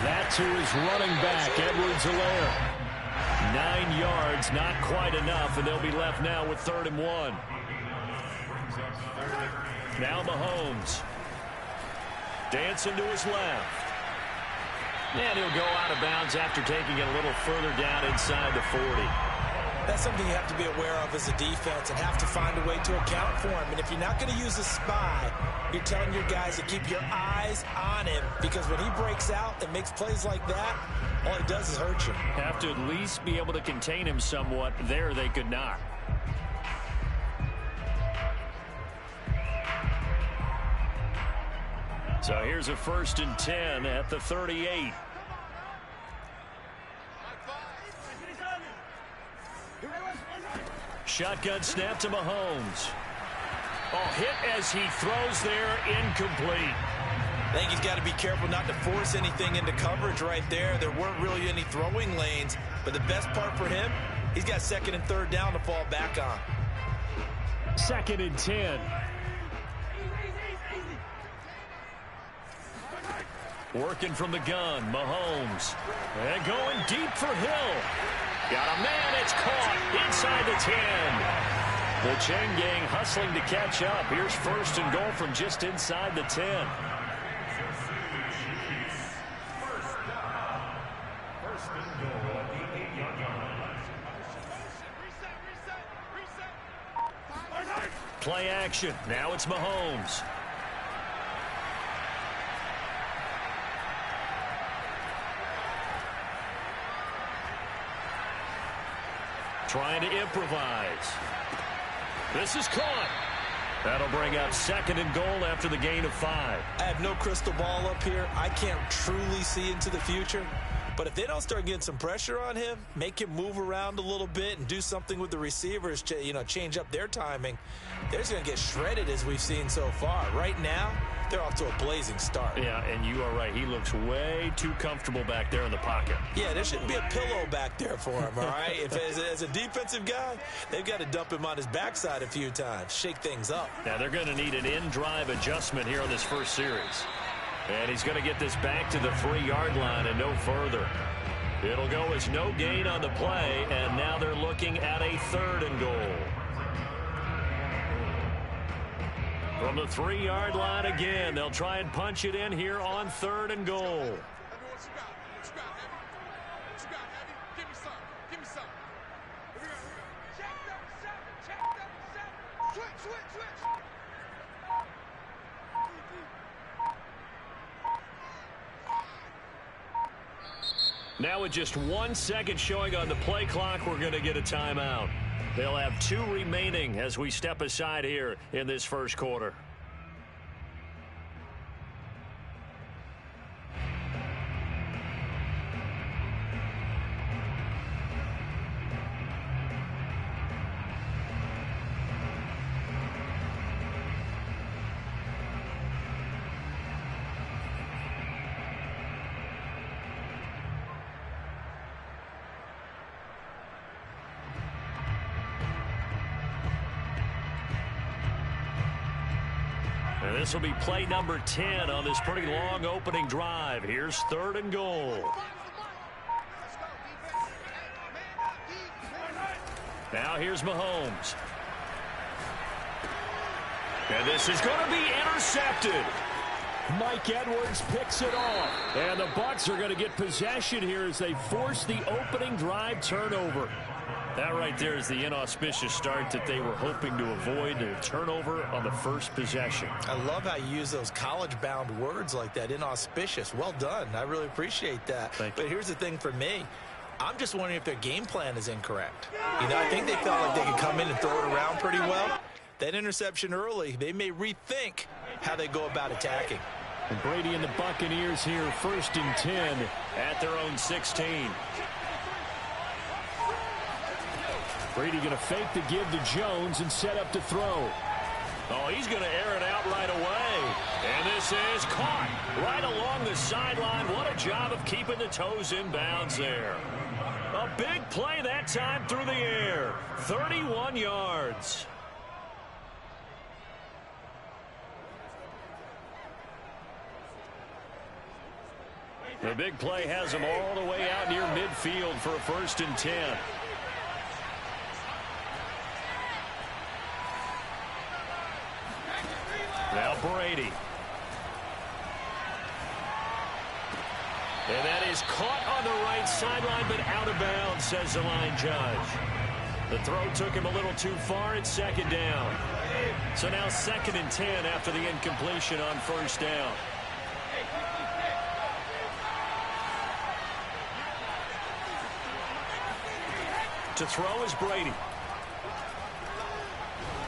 That to his running back, Edwards-Helaire. 9 yards, not quite enough, and they'll be left now with 3rd and 1. Now Mahomes. Dancing to his left. And he'll go out of bounds after taking it a little further down inside the 40. That's something you have to be aware of as a defense and have to find a way to account for him. And if you're not going to use a spy, you're telling your guys to keep your eyes on him, because when he breaks out and makes plays like that, all he does is hurt you. Have to at least be able to contain him somewhat. There they could not. So here's a 1st and 10 at the 38. Shotgun snap to Mahomes. Oh, hit as he throws there, incomplete. I think he's got to be careful not to force anything into coverage right there. There weren't really any throwing lanes, but the best part for him, he's got 2nd and 3rd down to fall back on. 2nd and 10. Working from the gun, Mahomes. And going deep for Hill. Got a man, it's caught inside the 10. The Chen gang hustling to catch up. Here's 1st and goal from just inside the 10. Play action. Now it's Mahomes. Trying to improvise. This is caught. That'll bring up 2nd and goal after the gain of 5. I have no crystal ball up here. I can't truly see into the future. But if they don't start getting some pressure on him, make him move around a little bit and do something with the receivers, change up their timing, they're just going to get shredded as we've seen so far. Right now, they're off to a blazing start. Yeah, and you are right. He looks way too comfortable back there in the pocket. Yeah, there shouldn't be a pillow back there for him, all right? If as a defensive guy, they've got to dump him on his backside a few times, shake things up. Now they're going to need an in-drive adjustment here on this first series. And he's going to get this back to the 3-yard line and no further. It'll go as no gain on the play, and now they're looking at a 3rd and goal. From the 3-yard line again, they'll try and punch it in here on 3rd and goal. Now with just 1 second showing on the play clock, we're going to get a timeout. They'll have 2 remaining as we step aside here in this first quarter. And this will be play number 10 on this pretty long opening drive. Here's 3rd and goal. Now here's Mahomes. And this is going to be intercepted. Mike Edwards picks it off. And the Bucs are going to get possession here as they force the opening drive turnover. That right there is the inauspicious start that they were hoping to avoid, a turnover on the first possession. I love how you use those college-bound words like that, inauspicious. Well done. I really appreciate that. But here's the thing for me. I'm just wondering if their game plan is incorrect. You know, I think they felt like they could come in and throw it around pretty well. That interception early, they may rethink how they go about attacking. And Brady and the Buccaneers here, 1st and 10 at their own 16. Brady going to fake the give to Jones and set up to throw. Oh, he's going to air it out right away. And this is caught right along the sideline. What a job of keeping the toes in bounds there. A big play that time through the air. 31 yards. The big play has them all the way out near midfield for a 1st and 10. Now Brady. And that is caught on the right sideline, but out of bounds, says the line judge. The throw took him a little too far. It's 2nd down. So now 2nd and 10 after the incompletion on 1st down. To throw is Brady.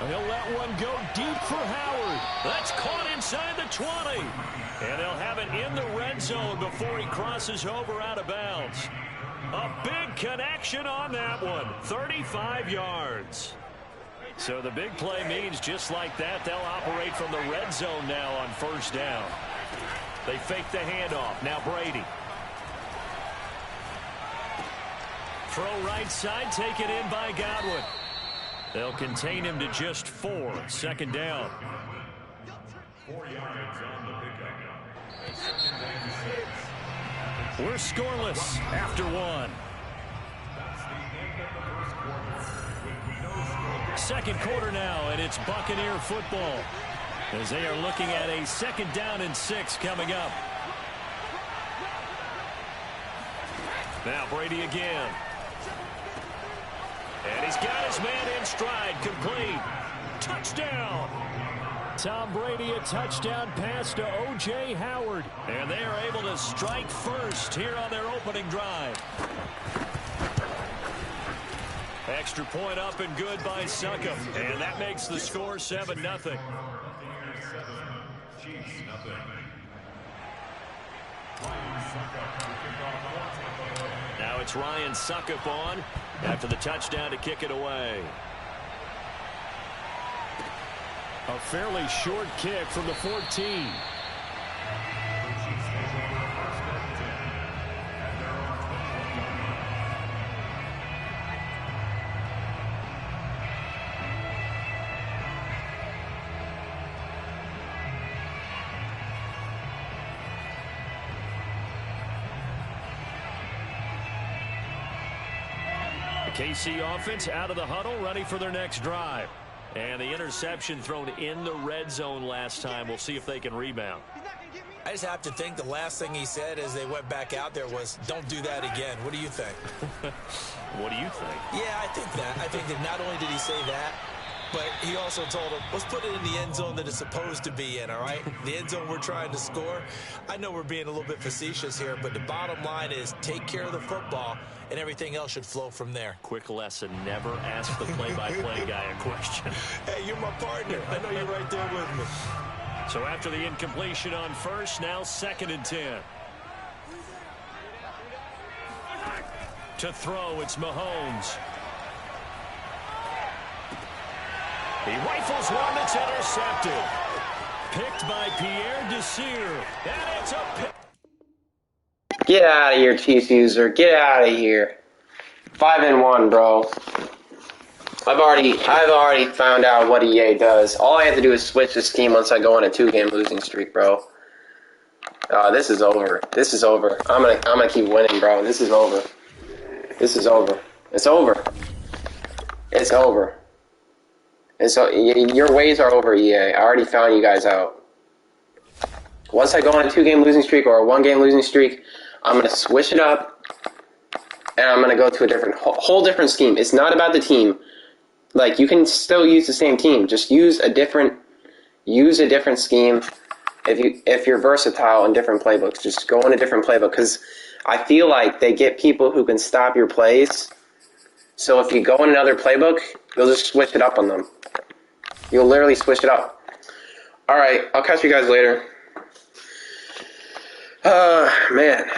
He'll let one go deep for Howard. That's caught inside the 20. And they'll have it in the red zone before he crosses over out of bounds. A big connection on that one. 35 yards. So the big play means just like that, they'll operate from the red zone now on 1st down. They fake the handoff. Now Brady. Throw right side, taken in by Godwin. They'll contain him to just 4. 2nd down. 4 yards on the pickup. We're scoreless after 1. Second quarter now, and it's Buccaneer football as they are looking at a 2nd down and 6 coming up. Now Brady again. And he's got his man in stride, complete. Touchdown. Tom Brady, a touchdown pass to O.J. Howard. And they are able to strike first here on their opening drive. Extra point up and good by Succop. And that makes the score 7-0. Now it's Ryan Succop on after the touchdown to kick it away. A fairly short kick from the 14. KC offense out of the huddle, ready for their next drive. And the interception thrown in the red zone last time. We'll see if they can rebound. I just have to think the last thing he said as they went back out there was, don't do that again. What do you think? What do you think? Yeah, I think that. I think that not only did he say that, but he also told him, let's put it in the end zone that it's supposed to be in, all right? The end zone we're trying to score. I know we're being a little bit facetious here, but the bottom line is take care of the football, and everything else should flow from there. Quick lesson, never ask the play-by-play guy a question. Hey, you're my partner. I know you're right there with me. So after the incompletion on first, now 2nd and 10. To throw, it's Mahomes. He rifles one that's intercepted. Picked by Pierre Desir. And it's a pick. Get out of here, Chiefs user. Get out of here. 5-1, bro. I've already found out what EA does. All I have to do is switch this team once I go on a 2-game losing streak, bro. This is over. This is over. I'm gonna keep winning, bro. This is over. This is over. It's over. It's over. And so your ways are over, EA. I already found you guys out. Once I go on a 2-game losing streak or a 1-game losing streak, I'm going to switch it up, and I'm going to go to a whole different scheme. It's not about the team. Like, you can still use the same team. Just use a different scheme. If you're versatile in different playbooks, just go in a different playbook. Because I feel like they get people who can stop your plays. So if you go in another playbook, you'll just switch it up on them. You'll literally switch it up. All right, I'll catch you guys later. Man.